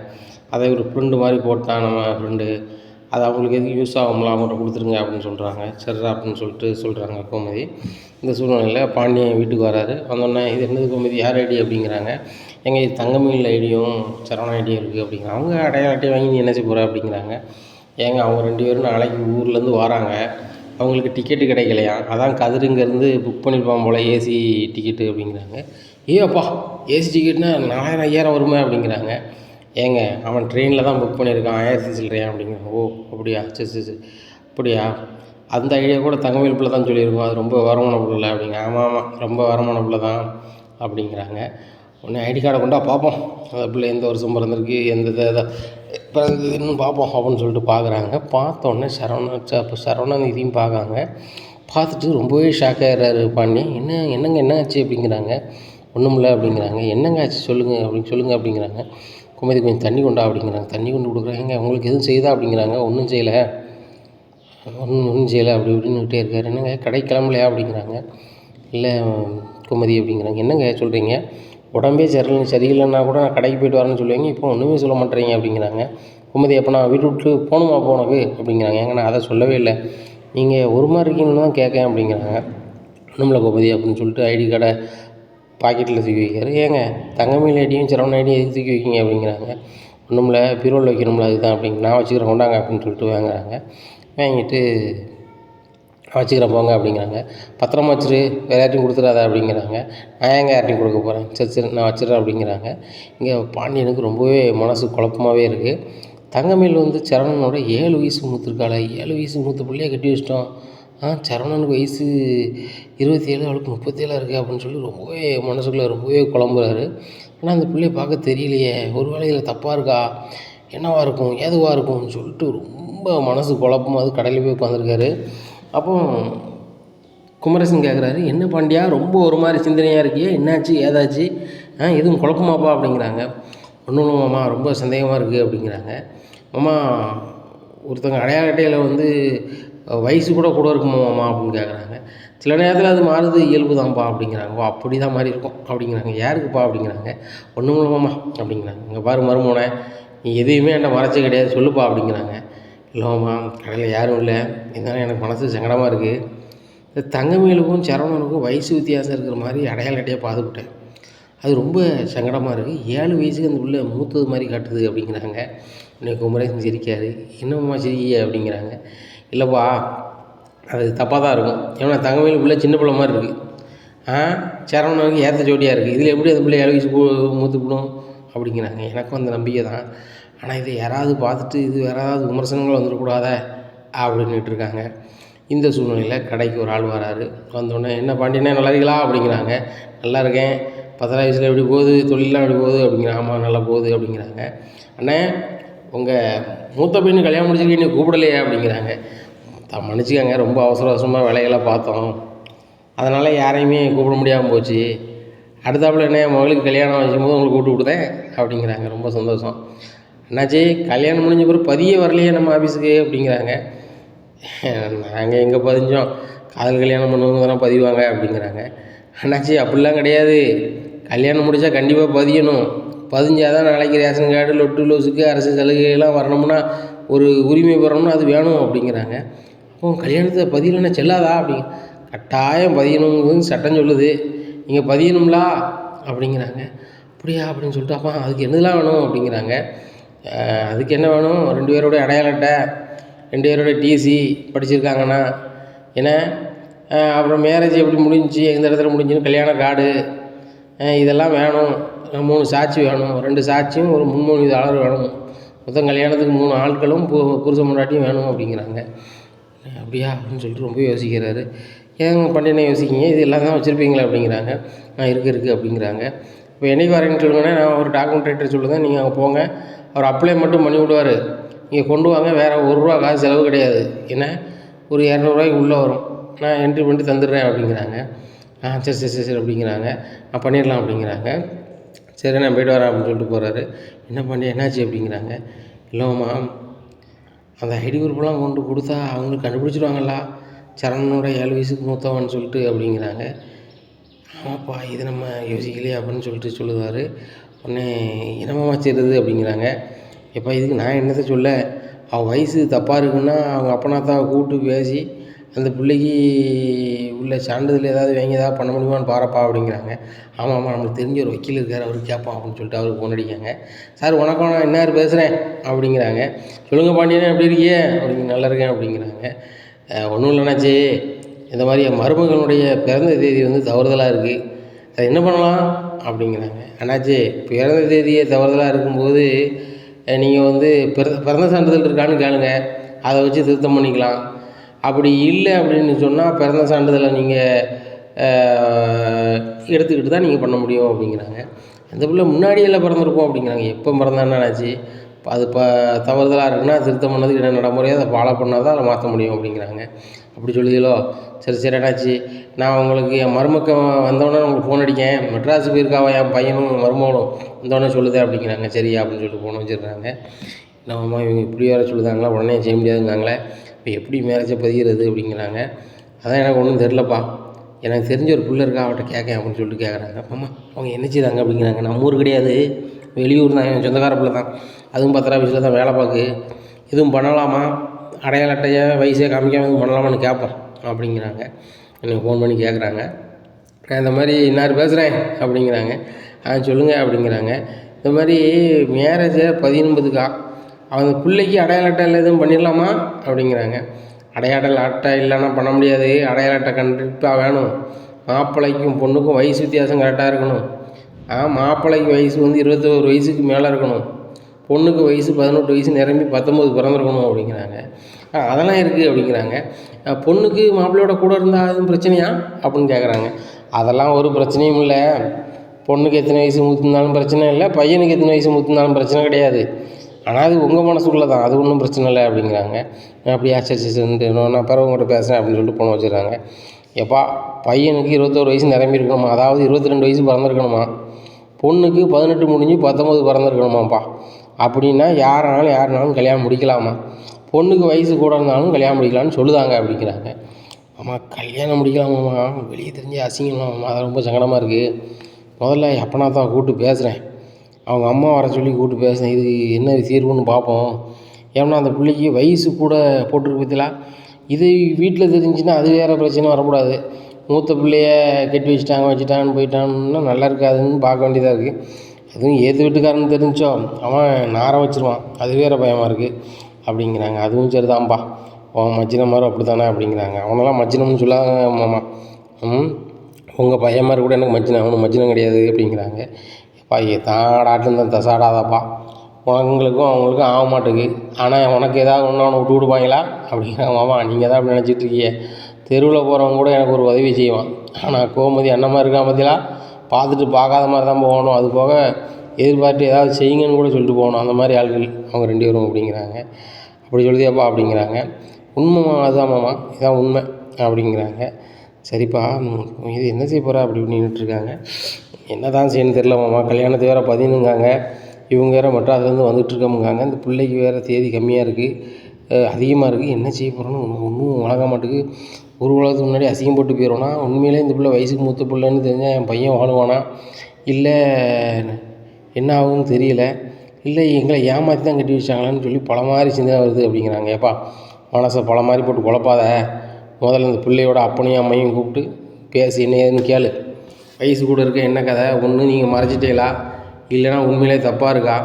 அதை ஒரு ப்ரிண்ட் மாதிரி போட்டான் நம்ம ஃப்ரெண்டு, அது அவங்களுக்கு எதுவும் யூஸ் ஆகும்ல, அவங்கள்ட்ட கொடுத்துருங்க அப்படின்னு சொல்கிறாங்க. சரிடா அப்படின்னு சொல்லிட்டு சொல்கிறாங்க கோமதி. இந்த சூழ்நிலையில் பாண்டியன் வீட்டுக்கு வராரு. வந்தோடனே இது என்னது கோமதி, யார் ஐடி அப்படிங்கிறாங்க. எங்கள் இது தங்கமயில் ஐடியும் சரவணா ஐடியும் இருக்குது அப்படிங்கிறாங்க. அவங்க அடையாள அட்டையை வாங்கி நீ என்ன செய்ய போகிற அப்படிங்கிறாங்க. ஏங்க அவங்க 2 பேரும் நாளைக்கு ஊர்லேருந்து வராங்க, அவங்களுக்கு டிக்கெட்டு கிடைக்கலையா, அதான் கதிருங்கேருந்து புக் பண்ணியிருப்பான் போல் ஏசி டிக்கெட்டு அப்படிங்கிறாங்க. அப்பா ஏசி டிக்கெட்னா 4000 5000 வருமே அப்படிங்கிறாங்க. ஏங்க அவன் ட்ரெயினில் தான் புக் பண்ணியிருக்கான், 1000 சில்லறையா அப்படிங்கிறாங்க. ஓ அப்படியா, சரி அப்படியா, அந்த ஐடியா கூட தங்கமயில் பிள்ளை தான் சொல்லியிருக்கோம், அது ரொம்ப வருமான பிள்ளை அப்படிங்க. ஆமாம் ரொம்ப வருமான பிள்ளை தான் அப்படிங்கிறாங்க. உடனே ஐடி கார்டை கொண்டா பார்ப்போம், அந்த பிள்ளை எந்த வருஷம் பிறந்திருக்கு, எந்த இதை பிறந்ததுன்னு பார்ப்போம் அப்படின்னு சொல்லிட்டு பார்க்குறாங்க. பார்த்தோன்னே சரவணாநிதியும் பார்க்காங்க. பார்த்துட்டு ரொம்பவே ஷாக் ஆகிடுறாரு பாண்டி. என்ன ஆச்சு அப்படிங்கிறாங்க. ஒன்றும் இல்லை அப்படிங்கிறாங்க. என்னங்க ஆச்சு சொல்லுங்கள் அப்படிங்கிறாங்க. குமதி கொஞ்சம் தண்ணி கொண்டா அப்படிங்கிறாங்க. தண்ணி கொண்டு கொடுக்குறாங்க. உங்களுக்கு எதுவும் செய்யுதா அப்படிங்கிறாங்க. ஒன்றும் செய்யலை அப்படி இப்படின்னுக்கிட்டே இருக்காரு. என்னங்க கடை கிளம்பலையா அப்படிங்கிறாங்க. இல்லை குமதி அப்படிங்கிறாங்க. என்னங்க சொல்கிறீங்க, உடம்பே சரியில்லைன்னா கூட நான் கடைக்கு போய்ட்டு வரேன்னு சொல்லுவீங்க, இப்போ ஒன்றுமே சொல்ல மாட்டேறீங்க அப்படிங்கிறாங்க. குமதி அப்போ நான் வீட்டு விட்டு போகணுமா அப்போ உனக்கு அப்படிங்கிறாங்க. ஏங்க நான் அதை சொல்லவே இல்லை, நீங்கள் ஒரு மாதிரி இருக்கீங்கன்னு தான் கேட்கேன் அப்படிங்கிறாங்க. ஒன்றுமில்ல குமதி அப்படின்னு சொல்லிட்டு ஐடி கார்டை பாக்கெட்டில் தூக்கி வைக்காரு. ஏங்க தங்கமயில் ஐடியும் சரவண ஐடியும் எதுக்கு தூக்கி வைக்கிங்க அப்படிங்கிறாங்க. ஒன்றுமில்ல பீரோவில் வைக்கணும்ல அதுதான் அப்படிங்க. நான் வச்சுக்கிறேன் கொண்டாங்க அப்படின்னு சொல்லிட்டு வாங்குறாங்க. வாங்கிட்டு வச்சுக்கிறேன் போங்க அப்படிங்கிறாங்க. பத்திரமா வச்சுரு, வேறு யார்ட்டையும் கொடுத்துடாத அப்படிங்கிறாங்க. நான் ஏங்க யார்ட்டையும் கொடுக்க போகிறேன், சரி நான் வச்சிடுறேன் அப்படிங்கிறாங்க. இங்கே பாண்டியனுக்கு ரொம்பவே மனசு குழப்பமாகவே இருக்குது. தங்கமயில் வந்து சரவணனோட 7 வயசு மூத்திருக்காள, 7 வயசு மூத்த பிள்ளைய கட்டி வச்சிட்டோம், சரவணனுக்கு வயசு 27, அவளுக்கு 37 இருக்குது அப்படின்னு சொல்லி ரொம்பவே மனசுக்குள்ளே ரொம்பவே குழம்புறாரு. ஆனால் அந்த பிள்ளையை பார்க்க தெரியலையே, ஒரு வேளையில் தப்பாக இருக்கா, என்னவாக இருக்கும், ஏதுவாக இருக்கும்னு சொல்லிட்டு ரொம்ப மனசு குழப்பமாக அது கடையில் போய் உட்காந்துருக்காரு. அப்போ குமரேசன் கேட்குறாரு, என்ன பாண்டியா ரொம்ப ஒரு மாதிரி சிந்தனையாக இருக்கியே, என்னாச்சு ஏதாச்சு, எதுவும் குழப்பமாப்பா அப்படிங்கிறாங்க. ஒன்றும் இல்லை மாமா, ரொம்ப சந்தேகமாக இருக்குது அப்படிங்கிறாங்க. மாமா ஒருத்தங்க அடையாள அட்டையில் வந்து வயசு கூட இருக்குமா மாமா அப்படின்னு கேட்குறாங்க. சில நேரத்தில் அது மாறுது, இயல்பு தான்ப்பா அப்படிங்கிறாங்க. ஓ அப்படி தான் மாதிரி இருக்கும் அப்படிங்கிறாங்க. யாருக்குப்பா அப்படிங்கிறாங்க. ஒன்றும் இல்லை மாமா அப்படிங்கிறாங்க. இங்கே பாரு மருமோனே, நீ எதையுமே என்கிட்ட மறைச்சே கிடையாது, சொல்லுப்பா அப்படிங்கிறாங்க. இல்லைம்மா கடையில் யாரும் இல்லை, இருந்தாலும் எனக்கு மனசு சங்கடமாக இருக்குது, இந்த தங்கமயிலுக்கும் சரவணனுக்கும் வயசு வித்தியாசம் இருக்கிற மாதிரி அடையாள அட்டையை பார்த்துக்கிட்டேன், அது ரொம்ப சங்கடமாக இருக்குது, 7 வயசுக்கு அந்த பிள்ளை மூத்தது மாதிரி காட்டுது அப்படிங்கிறாங்க. இன்னைக்கு குமரேசன் சிரிக்காரு. என்னம்மா சிரிக்கிய அப்படிங்கிறாங்க. இல்லைப்பா அது தப்பாக தான் இருக்கும், ஏன்னா தங்கமயில் பிள்ளை சின்ன பிள்ளை மாதிரி இருக்குது, சரவணனுக்கு ஏற்ற ஜோடியாக இருக்குது, இதில் எப்படி அந்த பிள்ளை 7 வயசு மூத்துக்கணும் அப்படிங்கிறாங்க. எனக்கும் அந்த நம்பிக்கை தான், ஆனால் இதை யாராவது பார்த்துட்டு இது யாராவது விமர்சனங்கள் வந்துடக்கூடாத அப்படின்னுட்டு இருக்காங்க. இந்த சூழ்நிலையில் கடைக்கு ஒரு ஆள் வராரு. வந்தோடனே என்ன பாண்டியனே நல்லா இருக்கீங்களா அப்படிங்கிறாங்க. நல்லா இருக்கேன், 10 வயசில் எப்படி போகுது, தொழிலெலாம் எப்படி போகுது அப்படிங்கிறாங்க. ஆமாம் நல்லா போகுது அப்படிங்கிறாங்க. அண்ணே உங்கள் மூத்த பையனு கல்யாணம் முடிச்சிருக்கீங்க, நீ கூப்பிடலையே அப்படிங்கிறாங்க. மன்னிச்சுக்கங்க, ரொம்ப அவசர அவசரமாக வேலைகளை பார்த்தோம், அதனால் யாரையுமே கூப்பிட முடியாமல் போச்சு. அடுத்தாப்புல என்ன என் மகளுக்கு கல்யாணம் வச்சுக்கும்போது உங்களுக்கு கூப்பிட்டு விடுதேன் அப்படிங்கிறாங்க. ரொம்ப சந்தோஷம். என்னாச்சு, கல்யாணம் முடிஞ்ச பிறகு பதியே வரலையே நம்ம ஆஃபீஸுக்கு அப்படிங்கிறாங்க. நாங்கள் எங்கே பதிஞ்சோம், காதல் கல்யாணம் பண்ணவங்க தானே பதிவாங்க அப்படிங்கிறாங்க. அண்ணாச்சி அப்படிலாம் கிடையாது, கல்யாணம் முடித்தா கண்டிப்பாக பதியணும், பதிஞ்சால் தான் நாளைக்கு ரேஷன் கார்டு, லொட்டு லோஸுக்கு அரசு சலுகைலாம் வரணும்னா, ஒரு உரிமை பெறணும்னா அது வேணும் அப்படிங்கிறாங்க. அப்போ கல்யாணத்தை பதியலைன்னா செல்லாதா அப்படிங்க. கட்டாயம் பதியணுங்கிறது சட்டம் சொல்லுது, நீங்கள் பதியணும்லா அப்படிங்கிறாங்க. அப்படியா அப்படின்னு சொல்லிட்டு, அப்போ அதுக்கு என்னதெல்லாம் வேணும் அப்படிங்கிறாங்க. அதுக்கு என்ன வேணும், 2 பேரோடைய அடையாள அட்டை, 2 பேரோட டிசி படிச்சிருக்காங்கன்னா ஏன்னா, அப்புறம் மேரேஜ் எப்படி முடிஞ்சிச்சு, எந்த இடத்துல முடிஞ்சுன்னு கல்யாண கார்டு, இதெல்லாம் வேணும். 3 சாட்சி வேணும், 2 சாட்சியும் ஒரு முன்மொழிதாளர் வேணும். மொத்தம் கல்யாணத்துக்கு 3 ஆட்களும் புருஷன் முன்னாடியும் வேணும் அப்படிங்கிறாங்க. அப்படியா அப்படின்னு சொல்லிட்டு ரொம்ப யோசிக்கிறாரு. ஏங்க பண்ணினே யோசிக்கிங்க, இது எல்லாம் தான் வச்சுருப்பீங்களா அப்படிங்கிறாங்க. இருக்குது அப்படிங்கிறாங்க. இப்போ என்னைக்கு வரேன்னு சொல்லுங்கன்னா, நான் ஒரு டாக்குமெண்ட்ரேட்டர் சொல்லுங்கள், நீங்கள் அங்கே போங்க, அவர் அப்ளை மட்டும் பண்ணி விடுவார், நீங்கள் கொண்டு வாங்க, வேறு ₹1 காசு செலவு கிடையாது, ஏன்னா ஒரு ₹200 உள்ளே வரும், நான் என்ட்ரி பண்ணிட்டு தந்துடுறேன் அப்படிங்கிறாங்க. சரி சரி சரி சரி அப்படிங்கிறாங்க. பண்ணிடலாம் அப்படிங்கிறாங்க. சரி நான் போய்ட்டு வரேன் அப்படின்னு சொல்லிட்டு போகிறாரு. என்ன பண்ணி என்னாச்சு அப்படிங்கிறாங்க. இல்லைம்மா, அந்த ஐடி குரூப்பெல்லாம் கொண்டு கொடுத்தா அவங்களுக்கு கண்டுபிடிச்சிடுவாங்களா, சரணனோட 7 வயசுக்கு மூத்தவன்னு சொல்லிட்டு அப்படிங்கிறாங்க. ஆமாப்பா, இது நம்ம யோசிக்கலையே அப்படின்னு சொல்லிட்டு சொல்லுவார். உடனே என்னம்மா செய்கிறது அப்படிங்கிறாங்க. எப்போ இதுக்கு நான் என்னத்தை சொல்ல, அவள் வயசு தப்பாக இருக்குன்னா அவங்க அப்பனாத்தாவை கூப்பிட்டு பேசி அந்த பிள்ளைக்கு உள்ள சான்றிதழ் ஏதாவது வாங்கி ஏதாவது பண்ண முடியுமான்னு பாருப்பா அப்படிங்கிறாங்க. ஆமாம் நம்மளுக்கு தெரிஞ்ச ஒரு வக்கீல் இருக்கார், அவருக்கு கேட்போம் அப்படின்னு சொல்லிட்டு அவருக்கு ஃபோன் அடிக்காங்க. சார் வணக்கம், நான் இன்னார் பேசுகிறேன் அப்படிங்கிறாங்க. சொல்லுங்கள் பாண்டியனே, எப்படி இருக்கியே அப்படிங்க. நல்லா இருக்கேன் அப்படிங்கிறாங்க. ஒன்றும் இல்லைனாச்சி, இந்த மாதிரி என் மருமகனுடைய பிறந்த தேதி தவறுதலாக இருக்குது, அது என்ன பண்ணலாம் அப்படிங்கிறாங்க. அண்ணாச்சி, பிறந்த தேதியே தவறுதலாக இருக்கும்போது நீங்கள் பிறந்த சான்றிதழ் இருக்கான்னு கேளுங்க, அதை வச்சு திருத்தம் பண்ணிக்கலாம். அப்படி இல்லை அப்படின்னு சொன்னால் பிறந்த சான்றிதழை நீங்கள் எடுத்துக்கிட்டு தான் நீங்கள் பண்ண முடியும் அப்படிங்கிறாங்க. அந்த பிள்ளை முன்னாடியெல்லாம் பிறந்திருப்போம் அப்படிங்கிறாங்க. எப்போ பிறந்தான்னாச்சு, அது தவறுதலாக இருக்குன்னா திருத்தம் பண்ணதுக்கு என்ன நடைமுறையாக அதை ஃபாலோ பண்ணால் தான் அதை மாற்ற முடியும் அப்படிங்கிறாங்க. அப்படி சொல்லுதீங்களோ, சரி சரி என்னாச்சு, நான் உங்களுக்கு என் மருமக்கன் வந்தோடனே உங்களுக்கு ஃபோன் அடிக்கேன், மெட்ராஸுக்கு போயிருக்காவா என் பையனும் மருமகளும், வந்தோடனே சொல்லுதே அப்படிங்கிறாங்க. சரியா அப்படின்னு சொல்லிட்டு ஃபோன் வச்சுருக்காங்க. நம்மம்மா இவங்க இப்படி வேறு சொல்லுதாங்களா, உடனே செய்ய முடியாதுங்காங்களே, இப்போ எப்படி மேரேஜை பதிகிறது அப்படிங்கிறாங்க. அதான் எனக்கு ஒன்றும் தெரிலப்பா, எனக்கு தெரிஞ்ச ஒரு பிள்ளை இருக்கா, அவட்ட கேட்கேன் அப்படின்னு சொல்லிட்டு கேட்குறாங்க. அம்மா அவங்க என்ன செய்தாங்க அப்படிங்கிறாங்க. நம்ம ஊர் கிடையாது, வெளியூர் தான், என் சொந்தக்கார பிள்ளை தான், அதுவும் 10 ஆஃபீஸில் தான் வேலை பார்க்கு, இதுவும் பண்ணலாமா, அடையாள அட்டையை வயசே காமிக்காம எதுவும் பண்ணலாமான்னு கேட்போம் அப்படிங்கிறாங்க. எனக்கு ஃபோன் பண்ணி கேட்குறாங்க. நான் இந்த மாதிரி இன்னார் பேசுகிறேன் அப்படிங்கிறாங்க. சொல்லுங்கள் அப்படிங்கிறாங்க. இந்த மாதிரி மேரேஜை 19க்கா, அவங்க பிள்ளைக்கு அடையாள அட்டையில் எதுவும் பண்ணிடலாமா அப்படிங்கிறாங்க. அடையாள அட்டை இல்லைன்னா பண்ண முடியாது, அடையாள அட்டை கண்டிப்பாக வேணும், மாப்பிள்ளைக்கும் பொண்ணுக்கும் வயசு வித்தியாசம் கரெக்டாக இருக்கணும். மாப்பிள்ளைக்கு வயசு 21 வயசுக்கு மேலே இருக்கணும், பொண்ணுக்கு வயசு 18 வயசு நிரம்பி 19 பிறந்திருக்கணும் அப்படிங்கிறாங்க. அதெல்லாம் இருக்குது அப்படிங்கிறாங்க. பொண்ணுக்கு மாப்பிள்ளையோட கூட இருந்தால் எதுவும் பிரச்சனையா அப்படின்னு கேட்குறாங்க. அதெல்லாம் ஒரு பிரச்சனையும் இல்லை, பொண்ணுக்கு எத்தனை வயசு மூத்திருந்தாலும் பிரச்சனை இல்லை, பையனுக்கு எத்தனை வயசு மூத்திருந்தாலும் பிரச்சனை கிடையாது, ஆனால் அது உங்கள் மனசுக்குள்ளே தான், அது ஒன்றும் பிரச்சனை இல்லை அப்படிங்கிறாங்க. அப்படியா, சரி சரி நான் பிறகு உங்கள்கிட்ட பேசுகிறேன் அப்படின்னு சொல்லிட்டு போன வச்சுருக்காங்க. எப்பா, பையனுக்கு 21 வயசு நிரம்பி இருக்கணுமா, அதாவது 22 வயசு பிறந்திருக்கணுமா, பொண்ணுக்கு 18 முடிஞ்சு 19 பிறந்திருக்கணுமாப்பா. அப்படின்னா யாருனாலும் கல்யாணம் முடிக்கலாமா, பொண்ணுக்கு வயசு கூட இருந்தாலும் கல்யாணம் முடிக்கலாம்னு சொல்லுதாங்க அப்படிங்கிறாங்க. ஆமாம், கல்யாணம் முடிக்கலாமாம்மா, வெளியே தெரிஞ்சு அசிங்கமாம்மா, அது ரொம்ப சங்கடமாக இருக்குது, முதல்ல அப்பனா தான் கூப்பிட்டு பேசுகிறேன், அவங்க அம்மா வர சொல்லி கூப்பிட்டு பேசுகிறேன், இது என்ன தீர்வுன்னு பார்ப்போம். ஏன்னா அந்த பிள்ளைக்கு வயசு கூட போட்டிருக்கு பற்றிலாம், இது வீட்டில் தெரிஞ்சுன்னா அது வேறு பிரச்சனை வரக்கூடாது, மூத்த பிள்ளைய கட்டி வச்சுட்டாங்கன்னு போயிட்டான்னா நல்லா இருக்காதுன்னு பார்க்க வேண்டியதாக இருக்குது. அதுவும் ஏற்று வீட்டுக்காரன்னு தெரிஞ்சோ அவன் நார வச்சுருவான், அது வேறு பயமாக இருக்குது அப்படிங்கிறாங்க. அதுவும் சரிதான்ப்பா, அவன் மச்சினம் மாதிரி அப்படி தானே அப்படிங்கிறாங்க. அவனெல்லாம் மச்சினம்னு சொல்லாங்க மாமா, உங்கள் பையன் மாதிரி கூட எனக்கு மச்சினம், அவனுக்கு மச்சினம் கிடையாது அப்படிங்கிறாங்க. எப்பா தாடாட்டும் தான் தசாடாதாப்பா, உனங்களுக்கும் அவங்களுக்கும் ஆக மாட்டேங்குது, ஆனால் உனக்கு ஏதாவது ஒன்று அவனை விட்டு விடுவாங்களா அப்படிங்கிறாங்க. மாமா நீங்கள் தான் அப்படி நினச்சிட்டு இருக்கீங்க, தெருவில் போகிறவங்க கூட எனக்கு ஒரு உதவி செய்வான், ஆனால் கோமதி அண்ணன் இருக்கான் பற்றிலாம் பார்த்துட்டு பார்க்காத மாதிரி தான் போகணும், அது போக எதிர்பார்த்து ஏதாவது செய்யுங்கன்னு கூட சொல்லிட்டு போகணும், அந்த மாதிரி ஆள்கள் அவங்க 2 பேரும் அப்படிங்கிறாங்க. அப்படி சொல்லுதியாப்பா அப்படிங்கிறாங்க. உண்மைமா அதுதான் மாமா இதான் உண்மை அப்படிங்கிறாங்க. சரிப்பா இது என்ன செய்ய போகிறா அப்படி நின்றுட்டுருக்காங்க. என்ன தான் செய்யணும்னு தெரில மாமா. கல்யாணத்துக்கு வேறு பதினுங்காங்க, இவங்க வேறு மெட்ராஸ்லேருந்து வந்துட்டுருக்கோமுங்காங்க. இந்த பிள்ளைக்கு வேறு தேதி கம்மியாக இருக்குது, அதிகமாக இருக்குது. என்ன செய்ய போகிறோன்னு ஒன்றும் வழங்க மாட்டுக்கு. ஒரு உலகத்துக்கு முன்னாடி அசிங்கம் போட்டு போயிடுவானா? உண்மையிலே இந்த பிள்ளை வயசுக்கு மூத்த பிள்ளைன்னு தெரிஞ்சால் என் பையன் வாழுவானா, இல்லை என்ன ஆகும்னு தெரியல, இல்லை எங்களை ஏமாற்றி தான் கட்டி வச்சாங்களான்னு சொல்லி பல மாதிரி சிந்தனை வருது அப்படிங்கிறாங்க. ஏப்பா மனசை பல மாதிரி போட்டு குழப்பாத. முதல்ல இந்த பிள்ளையோட அப்பனையும் அம்மையும் கூப்பிட்டு பேசி என்ன ஏதுன்னு கேளு. வயசு கூட இருக்க என்ன கதை, ஒன்று நீங்கள் மறைச்சிட்டீங்களா, இல்லைனா உண்மையிலே தப்பாக இருக்கா?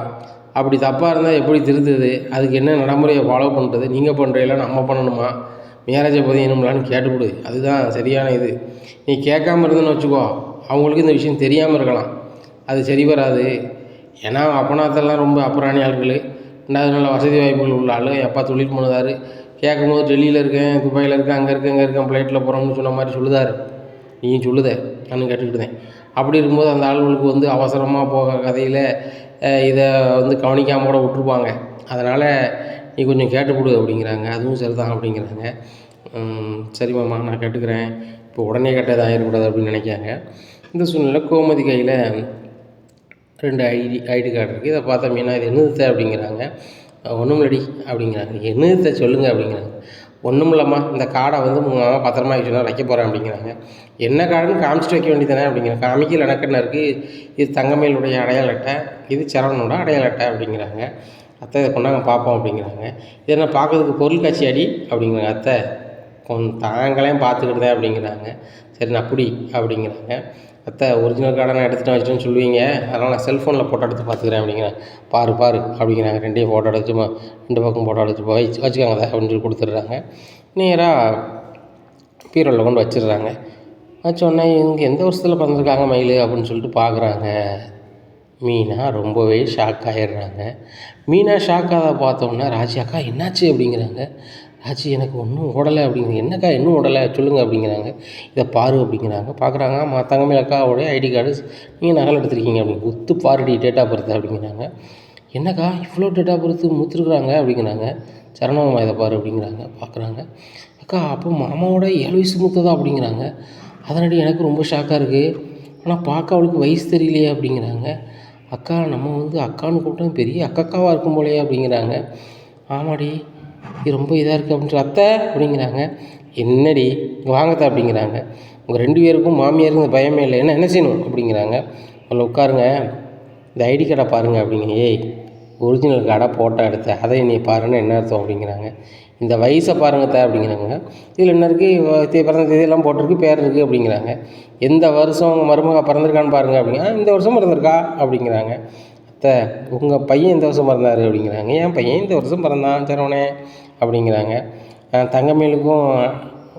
அப்படி தப்பாக இருந்தால் எப்படி திருத்துது, அதுக்கு என்ன நடைமுறையை ஃபாலோ பண்ணுறது, நீங்கள் பண்ணுறீங்களா நம்ம பண்ணணுமா, மேரேஜை பதியணும்லான்னு கேட்டுவிடு. அதுதான் சரியான இது. நீ கேட்காம இருந்தேன்னு வச்சுக்கோ, அவங்களுக்கு இந்த விஷயம் தெரியாமல் இருக்கலாம், அது சரி வராது. ஏன்னா அப்பனாத்தெல்லாம் ரொம்ப அப்புறாணி ஆட்கள், ரெண்டாவது நல்ல வசதி வாய்ப்புகள் உள்ள ஆள். எப்பா தொழில் பண்ணுதார், கேட்கும்போது டெல்லியில் இருக்கேன், துபாயில் இருக்கேன், அங்கே இருக்கேன் ஃப்ளைட்டில் போகிறோம்னு சொன்ன மாதிரி சொல்லுதார். நீயும் சொல்லுத, நானும் கேட்டுக்கிட்டேன். அப்படி இருக்கும்போது அந்த ஆளுகளுக்கு வந்து அவசரமாக போக கதையில் இதை வந்து கவனிக்காமல் கூட விட்டுருப்பாங்க. அதனால் நீ கொஞ்சம் கேட்டுக்கொடு அப்படிங்கிறாங்க. அதுவும் சரிதான் அப்படிங்கிறாங்க. சரி மாமா நான் கேட்டுக்கிறேன், இப்போ உடனே கேட்டது ஆகிடக்கூடாது அப்படின்னு நினைக்காங்க. இந்த சூழ்நிலை கோமதி கையில் 2 ஐடி கார்டு இருக்குது. இதை பார்த்தா மீனா இது என்னது அப்படிங்கிறாங்க. ஒன்றும் இல்லடி அப்படிங்கிறாங்க. என்னது சொல்லுங்கள் அப்படிங்கிறாங்க. ஒன்றும் இல்லைம்மா, இந்த கார்டை வந்து உங்கள் மாமா பத்திரமா வச்சுனா வைக்க போகிறேன் அப்படிங்கிறாங்க. என்ன கார்டுன்னு காமிச்சிட்டு வைக்க வேண்டியதானே அப்படிங்கிறாங்க. காமிக்கல எனக்கு என்ன இருக்குது, இது தங்கமயிலுடைய அடையாள அட்டை, இது சரவணோட அடையாள அட்டை அப்படிங்கிறாங்க. அத்தை இதை கொண்டாங்க பார்ப்போம் அப்படிங்கிறாங்க. இது என்ன பார்க்கறதுக்கு பொருள் காட்சி அடி அப்படிங்கிறாங்க. அத்தை கொஞ்சம் தாங்களையும் பார்த்துக்கிட்டு தான் அப்படிங்கிறாங்க. சரி நான் அப்படி அப்படிங்கிறாங்க. அத்தை ஒரிஜினல் கார்டை நான் எடுத்துகிட்டு வச்சுட்டேன்னு சொல்லுவீங்க, அதனால் நான் செல்ஃபோனில் ஃபோட்டோ எடுத்து பார்த்துக்கிறேன் அப்படிங்கிறேன். பாரு அப்படிங்கிறாங்க. 2டையும் ஃபோட்டோ எடுத்து 2 பக்கம் ஃபோட்டோ எடுத்து வச்சுக்காங்க அதை அப்படின்னு சொல்லி கொடுத்துட்றாங்க. நேராக பீரோவில் கொண்டு வச்சிடுறாங்க. வச்சோடனே இவங்க எந்த வருஷத்தில் பிறந்திருக்காங்க மயில் அப்படின்னு சொல்லிட்டு பார்க்குறாங்க. மீனா ரொம்பவே ஷாக் ஆகிடுறாங்க. மீனா ஷாக்காக பார்த்தோன்னே ராஜி அக்கா என்னாச்சு அப்படிங்கிறாங்க. ராஜி எனக்கு ஒன்றும் ஓடலை அப்படிங்கிறாங்க. என்னக்கா இன்னும் ஓடலை சொல்லுங்கள் அப்படிங்கிறாங்க. இதை பாரு அப்படிங்கிறாங்க. பார்க்குறாங்க. தங்கமயில் அக்காவோடைய ஐடி கார்டு நீங்கள் நகல் எடுத்துருக்கீங்க அப்படிங்க. ஒத்து பாருடி டேட் ஆஃப் பர்த் அப்படிங்கிறாங்க. என்னக்கா இவ்வளோ டேட் ஆஃப் பர்த் முத்துருக்குறாங்க அப்படிங்கிறாங்க. சரணமாமா இதை பாரு அப்படிங்கிறாங்க. பார்க்குறாங்க. அக்கா அப்போ மாமாவோட 7 வயசு மூத்ததா அப்படிங்கிறாங்க. அதனாடி எனக்கு ரொம்ப ஷாக்காக இருக்குது. ஆனால் பார்க்க அவளுக்கு வயசு தெரியலையே அப்படிங்கிறாங்க. அக்கா நம்ம வந்து அக்கான்னு கூப்பிட்டோம் பெரிய அக்காவாக இருக்கும் போலையே அப்படிங்கிறாங்க. ஆமாடி இது ரொம்ப இதாக இருக்குது அப்படின்ட்டு அத்தை அப்படிங்கிறாங்க. என்னடி இங்கே வாங்கத்தா அப்படிங்கிறாங்க. உங்கள் 2 பேருக்கும் மாமியாருக்கு இந்த பயமே இல்லை, என்ன செய்யணும் அப்படிங்கிறாங்க. அதில் உட்காருங்க, இந்த ஐடி கார்டை பாருங்கள் அப்படிங்க. ஏய் ஒரிஜினல் கார்டை ஃபோட்டோ எடுத்த அதை நீ பாருன்னு என்ன அர்த்தம் அப்படிங்கிறாங்க. இந்த வயசை பாருங்கத்தா அப்படிங்கிறாங்க. இதில் என்ன இருக்குது, பிறந்த தேதியெல்லாம் போட்டிருக்கு, பேர் இருக்குது அப்படிங்கிறாங்க. எந்த வருஷம் உங்கள் மருமக பிறந்திருக்கான்னு பாருங்கள் அப்படிங்க. இந்த வருஷம் பிறந்திருக்கா அப்படிங்கிறாங்க. அத்தை உங்கள் பையன் இந்த வருஷம் பிறந்தார் அப்படிங்கிறாங்க. என் பையன் இந்த வருஷம் பிறந்தான் சரவணே அப்படிங்கிறாங்க. தங்கமயிலுக்கும்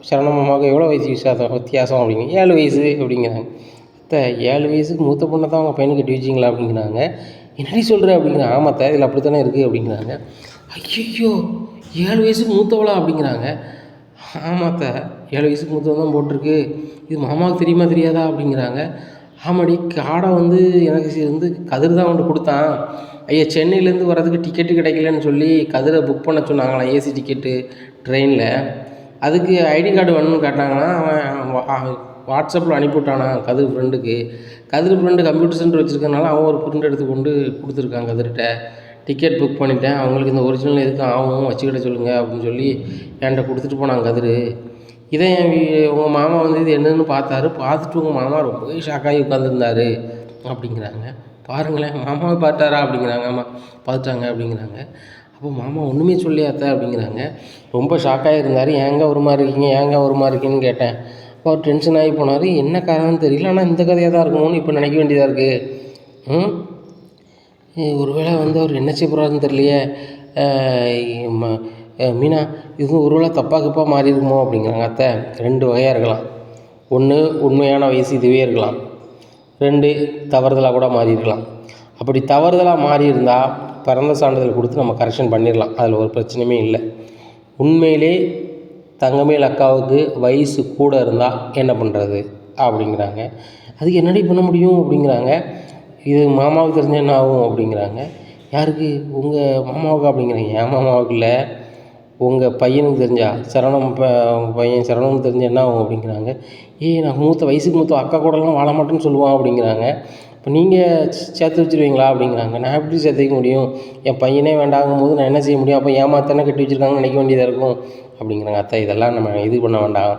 சரவணமாமாவுக்கு எவ்வளோ வயசு வித்தியாசம் அப்படிங்க. 7 வயசு அப்படிங்கிறாங்க. அத்தை 7 வயசுக்கு மூத்த பொண்ணை தான் உங்கள் பையனுக்கு கட்டி வச்சிங்களா அப்படிங்கிறாங்க. என்னடி சொல்கிற அப்படிங்கிறாங்க. ஆமாத்த இதில் அப்படி தானே இருக்குது அப்படிங்கிறாங்க. ஐயோ 7 வயசுக்கு மூத்தவளா அப்படிங்கிறாங்க. ஆமாத்த 7 வயசுக்கு மூத்தவன் தான் போட்டிருக்கு, இது மாமாவுக்கு தெரியுமா தெரியாதா அப்படிங்கிறாங்க. ஆமாடி காடை வந்து எனக்கு வந்து கதிர் தான் கொண்டு கொடுத்தான். ஐயா சென்னையிலேருந்து வர்றதுக்கு டிக்கெட்டு கிடைக்கலன்னு சொல்லி கதிரை புக் பண்ண சொன்னாங்களாம், ஏசி டிக்கெட்டு ட்ரெயினில். அதுக்கு ஐடி கார்டு வேணும்னு கேட்டாங்கன்னா அவன் வாட்ஸ்அப்பில் அனுப்பிவிட்டானா கதிர் ஃப்ரெண்டுக்கு. கதிர் ஃப்ரெண்டு கம்ப்யூட்டர் சென்டர் வச்சுருக்கனால அவன் ஒரு பிரிண்ட் எடுத்து கொண்டு கொடுத்துருக்கான் கதிர்கிட்ட. டிக்கெட் புக் பண்ணிட்டேன், அவங்களுக்கு இந்த ஒரிஜினல் எதுக்கும் ஆகும் வச்சுக்கிட்ட சொல்லுங்கள் அப்படின்னு சொல்லி என்கிட்ட கொடுத்துட்டு போனாங்க கதிர். இதை உங்கள் மாமா வந்து இது என்னன்னு பார்த்தாரு. பார்த்துட்டு உங்கள் மாமா ரொம்பவே ஷாக்காகி உட்காந்துருந்தார் அப்படிங்கிறாங்க. பாருங்களேன் மாமாவை பார்த்தாரா அப்படிங்கிறாங்க. ஆமாம் பார்த்துட்டாங்க அப்படிங்கிறாங்க. அப்போ மாமா ஒன்றுமே சொல்லியாத்த அப்படிங்கிறாங்க. ரொம்ப ஷாக்காக இருந்தார். ஏங்க ஒரு மாதிரி இருக்கீங்க, ஏங்க ஒரு மாதிரி இருக்கீங்கன்னு கேட்டேன். அப்போ அவர் டென்ஷன் ஆகி போனார். என்ன காரணம்னு தெரியல, ஆனால் இந்த கதையாக தான் இருக்கணும்னு இப்போ நினைக்க வேண்டியதாக இருக்குது. ஒருவேளை வந்து அவர் என்ன செய்ய போகிறாருன்னு தெரியலையே. மீனா இது ஒருவேளை தப்பாக மாறி இருக்குமோ அப்படிங்கிறாங்க. அத்தை 2 வகையாக இருக்கலாம். 1 உண்மையான வயசு இதுவே இருக்கலாம், 2 தவறுதலாக கூட மாறி இருக்கலாம். அப்படி தவறுதலாக மாறி இருந்தால் பிறந்த சான்றிதழ் கொடுத்து நம்ம கரெக்ஷன் பண்ணிடலாம், அதில் ஒரு பிரச்சனையுமே இல்லை. உண்மையிலே தங்கமயில் அக்காவுக்கு வயசு கூட இருந்தால் என்ன பண்ணுறது அப்படிங்கிறாங்க. அதுக்கு என்னடி பண்ண முடியும் அப்படிங்கிறாங்க. இது மாமாவுக்கு தெரிஞ்ச என்ன ஆகும் அப்படிங்கிறாங்க. யாருக்கு, உங்கள் மாமாவுக்கு அப்படிங்கிறாங்க. என் மாமாவுக்கு இல்லை, உங்கள் பையனுக்கு தெரிஞ்சா சரவணன் உங்கள் பையன் சரவணனுக்கு தெரிஞ்சா என்ன ஆகும் அப்படிங்கிறாங்க. நான் வயசுக்கு மூத்த அக்கா கூடலாம் வாழ மாட்டேன்னு சொல்லுவான் அப்படிங்கிறாங்க. இப்போ நீங்கள் சேர்த்து வச்சுருவீங்களா அப்படிங்கிறாங்க. நான் எப்படி சேர்த்து வைக்க முடியும்? என் பையனே வேண்டாங்கும் போது நான் என்ன செய்ய முடியும்? அப்போ ஏமாத்தானே கட்டி வச்சுருக்காங்கன்னு நினைக்க வேண்டியதாக இருக்கும் அப்படிங்கிறாங்க. அத்தை இதெல்லாம் நம்ம இது பண்ண வேண்டாம்.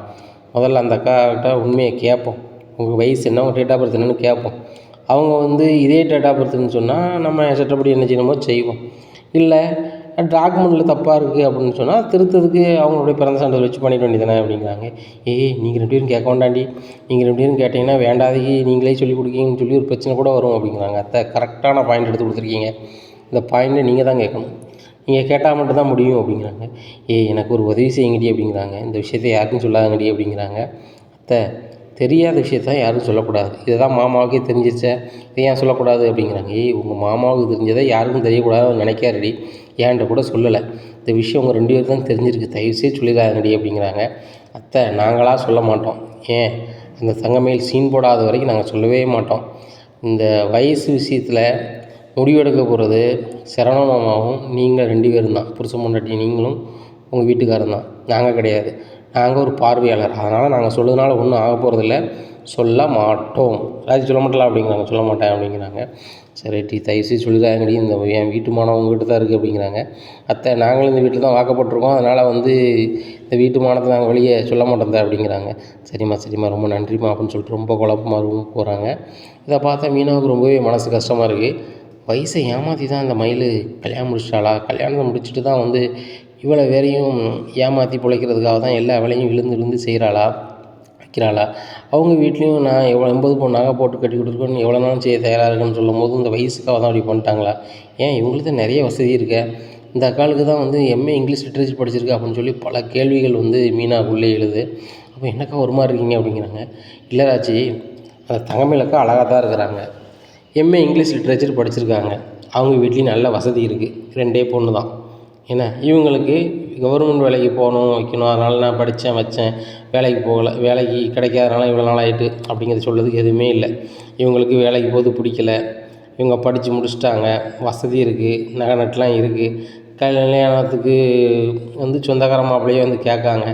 முதல்ல அந்த அக்காக்கிட்ட உண்மையை கேட்போம். உங்கள் வயசு என்ன, உங்கள் டேட் ஆஃப் பர்த் என்னன்னு கேட்போம். அவங்க இதே டேட் ஆஃப் பர்த்துன்னு சொன்னால் நம்ம சட்டப்படி என்ன செய்யணுமோ செய்வோம். இல்லை டாக்குமெண்ட்டில் தப்பாக இருக்குது அப்படின்னு சொன்னால் திருத்ததுக்கு அவங்களுடைய பிறந்த சான்றிதழ் வச்சு பண்ணிட வேண்டியதானே அப்படிங்கிறாங்க. நீங்கள் 2 பேரும் கேட்க வேண்டாண்டி, நீங்கள் 2 பேரும் கேட்டிங்கன்னா வேண்டாதீங்க நீங்களே சொல்லிக் கொடுக்கீங்கன்னு சொல்லி ஒரு பிரச்சனை கூட வரும் அப்படிங்கிறாங்க. அத்தை கரெக்டான பாயிண்ட் எடுத்து கொடுத்துருக்கீங்க. இந்த பாயிண்ட்டை நீங்கள் தான் கேட்கணும். நீங்கள் கேட்டால் மட்டும்தான் முடியும் அப்படிங்கிறாங்க. எனக்கு ஒரு உதவி செய்யுங்கடி அப்படிங்கிறாங்க. இந்த விஷயத்தை யாருக்கும் சொல்லாதங்கடி அப்படிங்கிறாங்க. அத்தை தெரியாத விஷயத்த யாரும் சொல்லக்கூடாது. இதை தான் மாமாவுக்கே தெரிஞ்சிருச்சே, இதை ஏன் சொல்லக்கூடாது அப்படிங்கிறாங்க. உங்கள் மாமாவுக்கு தெரிஞ்சதை யாருக்கும் தெரியக்கூடாதுன்னு நினைக்காதடி, ஏன்ட்ட கூட சொல்லலை. இந்த விஷயம் உங்கள் 2 பேருக்கு தான் தெரிஞ்சிருக்கு, தயவுசெய்து சொல்லிடாதடி அப்படிங்கிறாங்க. அத்தை நாங்களாக சொல்ல மாட்டோம். அந்த தங்கமயில் சீன் போடாத வரைக்கும் நாங்கள் சொல்லவே மாட்டோம். இந்த வயசு விஷயத்தில் முடிவெடுக்க போகிறது சரவண மாமாவும் நீங்கள் 2 பேரும் தான். புருஷன் பொண்டாட்டி நீங்களும் உங்கள் வீட்டுக்காரன் தான், நாங்கள் கிடையாது. நாங்கள் ஒரு பார்வையாளர். அதனால் நாங்கள் சொல்லுறதுனால ஒன்றும் ஆக போகிறதில்ல, சொல்ல மாட்டோம். ராஜி சொல்ல மாட்டலாம் அப்படிங்கிறாங்க. சொல்ல மாட்டேன் அப்படிங்கிறாங்க. சரி தயவுசெய்து சொல்லிடாங்கடி, இந்த என் வீட்டு மானம் உங்கள்கிட்ட தான் இருக்குது அப்படிங்கிறாங்க. அத்தை நாங்களும் இந்த வீட்டில் தான் வாக்கப்பட்டிருக்கோம், அதனால் இந்த வீட்டு மானத்தை நாங்கள் வெளியே சொல்ல மாட்டோம் அப்படிங்கிறாங்க. சரிம்மா ரொம்ப நன்றிம்மா அப்படின்னு சொல்லிட்டு ரொம்ப குழப்பமாக போகிறாங்க. இதை பார்த்தா மீனாவுக்கு ரொம்பவே மனசு கஷ்டமாக இருக்குது. வயசை ஏமாற்றி தான் அந்த மயில் கல்யாணம் முடிச்சிட்டாளா? கல்யாணத்தை முடிச்சுட்டு தான் இவ்வளோ வேலையும் ஏமாற்றி பிழைக்கிறதுக்காக தான் எல்லா வேலையும் விழுந்து செய்கிறாளா, வைக்கிறாளா? அவங்க வீட்லேயும் நான் 80 பவுன் நகை போட்டு கட்டி கொடுத்துருக்கோன்னு எவ்வளோ நாளும் செய்ய தயாராக இருக்குன்னு சொல்லும்போது இந்த வயசுக்காக தான் அப்படி பண்ணிட்டாங்களா? இவங்களுக்கு தான் நிறைய வசதி இருக்கே. இந்த அக்காளுக்கு தான் எம்ஏ இங்கிலீஷ் லிட்ரேச்சர் படிச்சிருக்கு அப்படின்னு சொல்லி பல கேள்விகள் மீனாக்குள்ளே எழுது. அப்போ என்னக்கா ஒரு மாதிரி இருக்கீங்க அப்படிங்கிறாங்க. இல்லை ராச்சி, அந்த தங்கமயிலக்கா அழகாக தான் இருக்கிறாங்க, எம்ஏ இங்கிலீஷ் லிட்ரேச்சர் படிச்சிருக்காங்க, அவங்க வீட்லேயும் நல்ல வசதி இருக்குது, 2 பொண்ணு தான். இவங்களுக்கு கவர்மெண்ட் வேலைக்கு போகணும் வைக்கணும், அதனால் நான் படித்தேன் வச்சேன், வேலைக்கு போகலை, வேலைக்கு கிடைக்காதனால இவ்வளோ நாள் ஆகிட்டு அப்படிங்கிறத சொல்கிறதுக்கு எதுவுமே இல்லை. இவங்களுக்கு வேலைக்கு போகிறது பிடிக்கல, இவங்க படித்து முடிச்சிட்டாங்க, வசதி இருக்குது, நகை நட்டுலாம் இருக்குது, கல்யாணத்துக்கு சொந்தக்கார மாப்பிள்ளையே கேட்காங்க,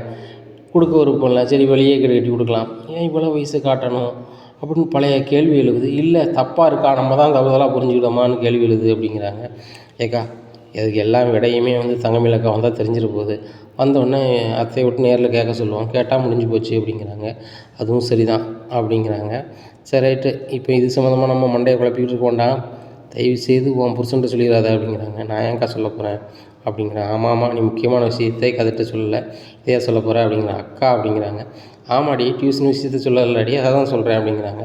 கொடுக்க விருப்பம் இல்லை, சரி வெளியே கட்டி கொடுக்கலாம், ஏன் இவ்வளோ வயசு காட்டணும் அப்படின்னு பழைய கேள்வி எழுது. இல்லை தப்பாக இருக்கா, நம்ம தான் தவறுதலாக புரிஞ்சுக்கிட்டோமான்னு கேள்வி எழுது அப்படிங்கிறாங்க. ஏக்கா இதுக்கு எல்லா விடையுமே தங்கமயில் அக்கா வந்தால் தெரிஞ்சிட போகுது, வந்தோடனே அத்தையை விட்டு நேரில் கேட்க சொல்லுவோம், கேட்டால் முடிஞ்சு போச்சு அப்படிங்கிறாங்க. அதுவும் சரிதான் அப்படிங்கிறாங்க. சரி ரைட்டு, இப்போ இது சம்மந்தமாக நம்ம மண்டையை குழப்பிக்கிட்டு இருக்க வேண்டாம், தயவுசெய்து உன் புருஷன்ட்டு சொல்லிடாத அப்படிங்கிறாங்க. நான் ஏன்க்கா சொல்ல போகிறேன் அப்படிங்கிறேன். ஆமாம் நீ முக்கியமான விஷயத்தை கதைட்ட சொல்லலை, இதையா சொல்ல போகிறேன் அப்படிங்கிற அக்கா அப்படிங்கிறாங்க. ஆமாடி டியூஷன் விஷயத்த சொல்லலடி, அதை தான் சொல்கிறேன் அப்படிங்கிறாங்க.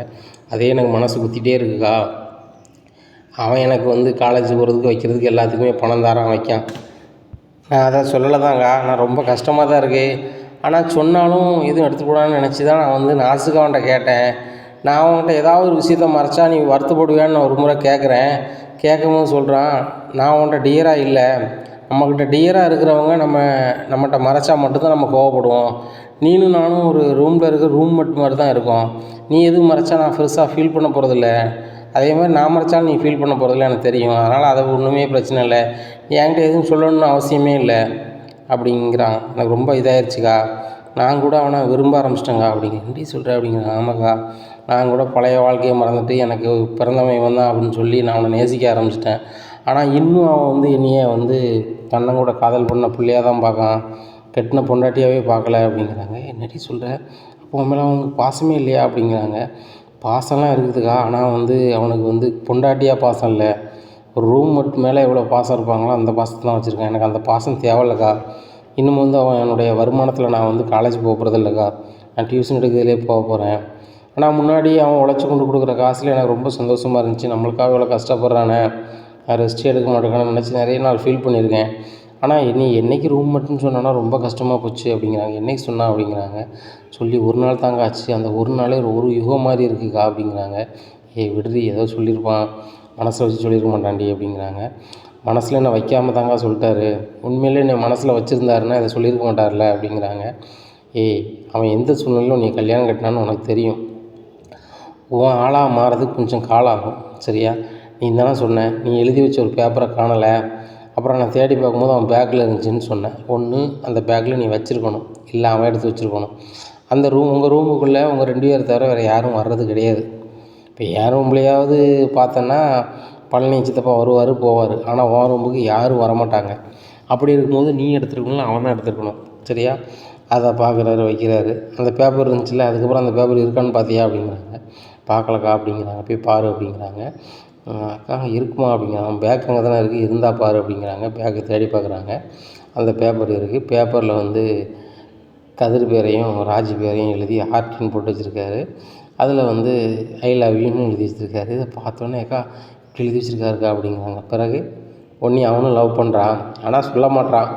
அதே எனக்கு மனசு குத்திகிட்டே இருக்குக்கா, அவன் எனக்கு காலேஜ் போகிறதுக்கு வைக்கிறதுக்கு எல்லாத்துக்குமே பணம் தாரான் வைக்கான், நான் அதை சொல்லலை தாங்க, நான் ரொம்ப கஷ்டமாக தான் இருக்குது, ஆனால் சொன்னாலும் எதுவும் எடுத்துக்கூடாதுன்னு நினச்சி தான் நான் நாசுக்கு அவன்கிட்ட கேட்டேன். நான் அவன்கிட்ட ஏதாவது ஒரு விஷயத்த மறைச்சா நீ வருத்தப்படுவேன்னு நான் ஒரு முறை கேட்குறேன், கேட்கும்போது சொல்கிறான், நான் அவன்கிட்ட டியராக இல்லை, நம்மக்கிட்ட டியராக இருக்கிறவங்க நம்மகிட்ட மறைச்சா மட்டும்தான் நம்ம கோவப்படுவோம், நீனும் நானும் ஒரு ரூமில் இருக்கிற ரூம்மேட் மாதிரி தான் இருக்கோம், நீ எதுவும் மறைச்சா நான் பெருசாக ஃபீல் பண்ண போகிறதில்ல, அதே மாதிரி நான் மறைச்சாலும் நீ ஃபீல் பண்ண போகிறதில்ல எனக்கு தெரியும், அதனால் அது ஒன்றுமே பிரச்சனை இல்லை, நீ என்கிட்ட எதுவும் சொல்லணும்னு அவசியமே இல்லை அப்படிங்கிறான். எனக்கு ரொம்ப இதாகிடுச்சிக்கா, நான் கூட அவனை விரும்ப ஆரம்பிச்சிட்டேங்க்கா அப்படிங்க. எப்படி சொல்கிறேன் அப்படிங்கிறான். ஆமாக்கா, நான் கூட பழைய வாழ்க்கையை மறந்துட்டு எனக்கு பிறந்தவன் இவன் தான் அப்படின்னு சொல்லி நான் அவனை நேசிக்க ஆரம்பிச்சிட்டேன், ஆனால் இன்னும் அவன் என்னையே தன்னை கூட காதல் பண்ண பிள்ளையாக தான் பார்க்கான், கெட்டின பொண்டாட்டியாகவே பார்க்கல அப்படிங்கிறாங்க. என்னடி சொல்கிற, அப்போ உன் மேலே அவனுக்கு பாசமே இல்லையா அப்படிங்கிறாங்க. பாசம்லாம் இருக்குதுக்கா, ஆனால் அவனுக்கு பொண்டாட்டியாக பாசம் இல்லை, ஒரு ரூம்மேட் மேலே எவ்வளோ பாசம் இருப்பாங்களோ அந்த பாசத்தை தான் வச்சுருக்கேன், எனக்கு அந்த பாசம் தேவையில்லக்கா, இன்னும் அவன் என்னுடைய வருமானத்தில் நான் காலேஜ் போக போகிறதில்லக்கா, நான் டியூஷன் எடுக்கிறதுலே போக போகிறேன், ஆனால் முன்னாடி அவன் உழைச்சி கொண்டு கொடுக்குற காசில் எனக்கு ரொம்ப சந்தோஷமாக இருந்துச்சு, நம்மளுக்காக இவ்வளோ கஷ்டப்படுறானே, நான் ரெஸ்ட்டே எடுக்க மாட்டேங்கான்னு நினச்சி நிறைய நாள் ஃபீல் பண்ணியிருக்கேன், ஆனால் நீ என்றைக்கு ரூம்மேட்டுன்னு சொன்னோன்னா ரொம்ப கஷ்டமாக போச்சு அப்படிங்கிறாங்க. என்றைக்கு சொன்னா அப்படிங்கிறாங்க. சொல்லி ஒரு நாள் தாங்க ஆச்சு, அந்த ஒரு நாளே ஒரு யுகம் மாதிரி இருக்குக்கா அப்படிங்கிறாங்க. விடுறி ஏதோ சொல்லியிருப்பான், மனசில் வச்சு சொல்லியிருக்க மாட்டான்டி அப்படிங்கிறாங்க. மனசில் என்ன வைக்காமல் தாங்க சொல்லிட்டாரு, உண்மையிலே என்னை மனசில் வச்சுருந்தாருன்னா இதை சொல்லியிருக்க மாட்டார்ல அப்படிங்கிறாங்க. அவன் எந்த சூழ்நிலையிலும் நீ கல்யாணம் கட்டினான்னு உனக்கு தெரியும், உன் ஆளாக மாறதுக்கு கொஞ்சம் காலம் ஆகும், சரியா? நீ தானே சொன்ன, நீ எழுதி வச்ச ஒரு பேப்பரை காணலை, அப்புறம் நான் தேடி பார்க்கும்போது அவன் பேக்கில் இருந்துச்சுன்னு சொன்னேன். ஒன்று அந்த பேக்கில் நீ வச்சுருக்கணும், இல்லை அவன் எடுத்து வச்சுருக்கணும். அந்த உங்கள் ரூமுக்குள்ளே உங்கள் 2 பேரை தவிர வேறு யாரும் வர்றது கிடையாது. இப்போ என் ரூம்லேயாவது பார்த்தோன்னா பழனி சித்தப்பா வருவார் போவார், ஆனால் உன் ரூமுக்கு யாரும் வரமாட்டாங்க. அப்படி இருக்கும்போது நீ எடுத்துருக்கணும், அவன் தான் எடுத்துருக்கணும். சரியா? அதை பார்க்குறாரு, வைக்கிறாரு. அந்த பேப்பர் இருந்துச்சுல்ல, அதுக்கப்புறம் அந்த பேப்பர் இருக்கான்னு பார்த்தியா அப்படிங்கிறாங்க. பார்க்கலக்கா அப்படிங்கிறாங்க. போய் பாரு அப்படிங்கிறாங்க. அக்கா இருக்குமா அப்படிங்கிறாங்க. பேக் அங்கே தானே இருக்குது, இருந்தால் பாரு அப்படிங்கிறாங்க. பேக்கை தேடி பார்க்குறாங்க. அந்த பேப்பர் இருக்குது. பேப்பரில் வந்து கதிர் பேரையும் ராஜி பேரையும் எழுதி ஹார்ட்டின்னு போட்டு வச்சுருக்காரு. அதில் வந்து ஐ லவ் யூன்னு எழுதி வச்சுருக்காரு. இதை பார்த்தோன்னே அக்கா இப்படி எழுதி வச்சுருக்காருக்கா அப்படிங்கிறாங்க. பிறகு ஒன்றி அவனும் லவ் பண்ணுறான், ஆனால் சொல்ல மாட்டான்.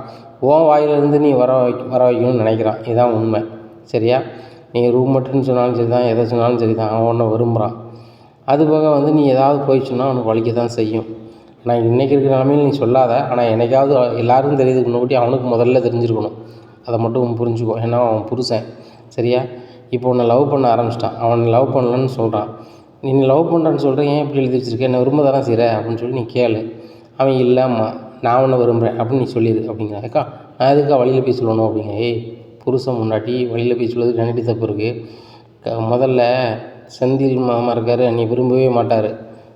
உன் வாயிலிருந்து நீ வர வைக்கணும்னு நினைக்கிறான். இதுதான் உண்மை. சரியா? நீங்கள் ரூம் மட்டும்னு சொன்னாலும் சரி தான், எதை சொன்னாலும் சரி தான், அவன் ஒன்றை விரும்புகிறான். அதுபோக வந்து நீ ஏதாவது போய் சொன்னால் அவனுக்கு வலிக்க தான் செய்யும். ஆனால் இன்றைக்கி இருக்கிற நிலமையில் நீ சொல்லாத, ஆனால் என்னைக்காவது எல்லாருக்கும் தெரியுதுக்கு முன்னாடி அவனுக்கு முதல்ல தெரிஞ்சிருக்கணும். அதை மட்டும் புரிஞ்சுக்கோ. ஏன்னா அவன் புருஷன். சரியா? இப்போ உன்னை லவ் பண்ண ஆரம்பிச்சிட்டான். அவன் லவ் பண்ணலன்னு சொல்கிறான். நீ லவ் பண்ணுறேன்னு சொல்கிறேன், ஏன் இப்படி எழுதி வச்சுருக்கேன், என்னை விரும்ப தானே செய்கிற அப்படின்னு சொல்லி நீ கேளு. அவன் இல்லைம்மா நான் ஒன்று விரும்புகிறேன் அப்படின்னு நீ சொல்லிடு அப்படிங்கிறான். அக்கா நான் எதுக்கா வழியில் போய் சொல்லணும் அப்படிங்க. புருஷன் முன்னாடி வழியில் போய் சொல்லுறதுக்கு கண்டிப்பாக தப்பு இருக்குது. முதல்ல செந்தில் மாமா இருக்கார், நீ விரும்பவே மாட்டார்.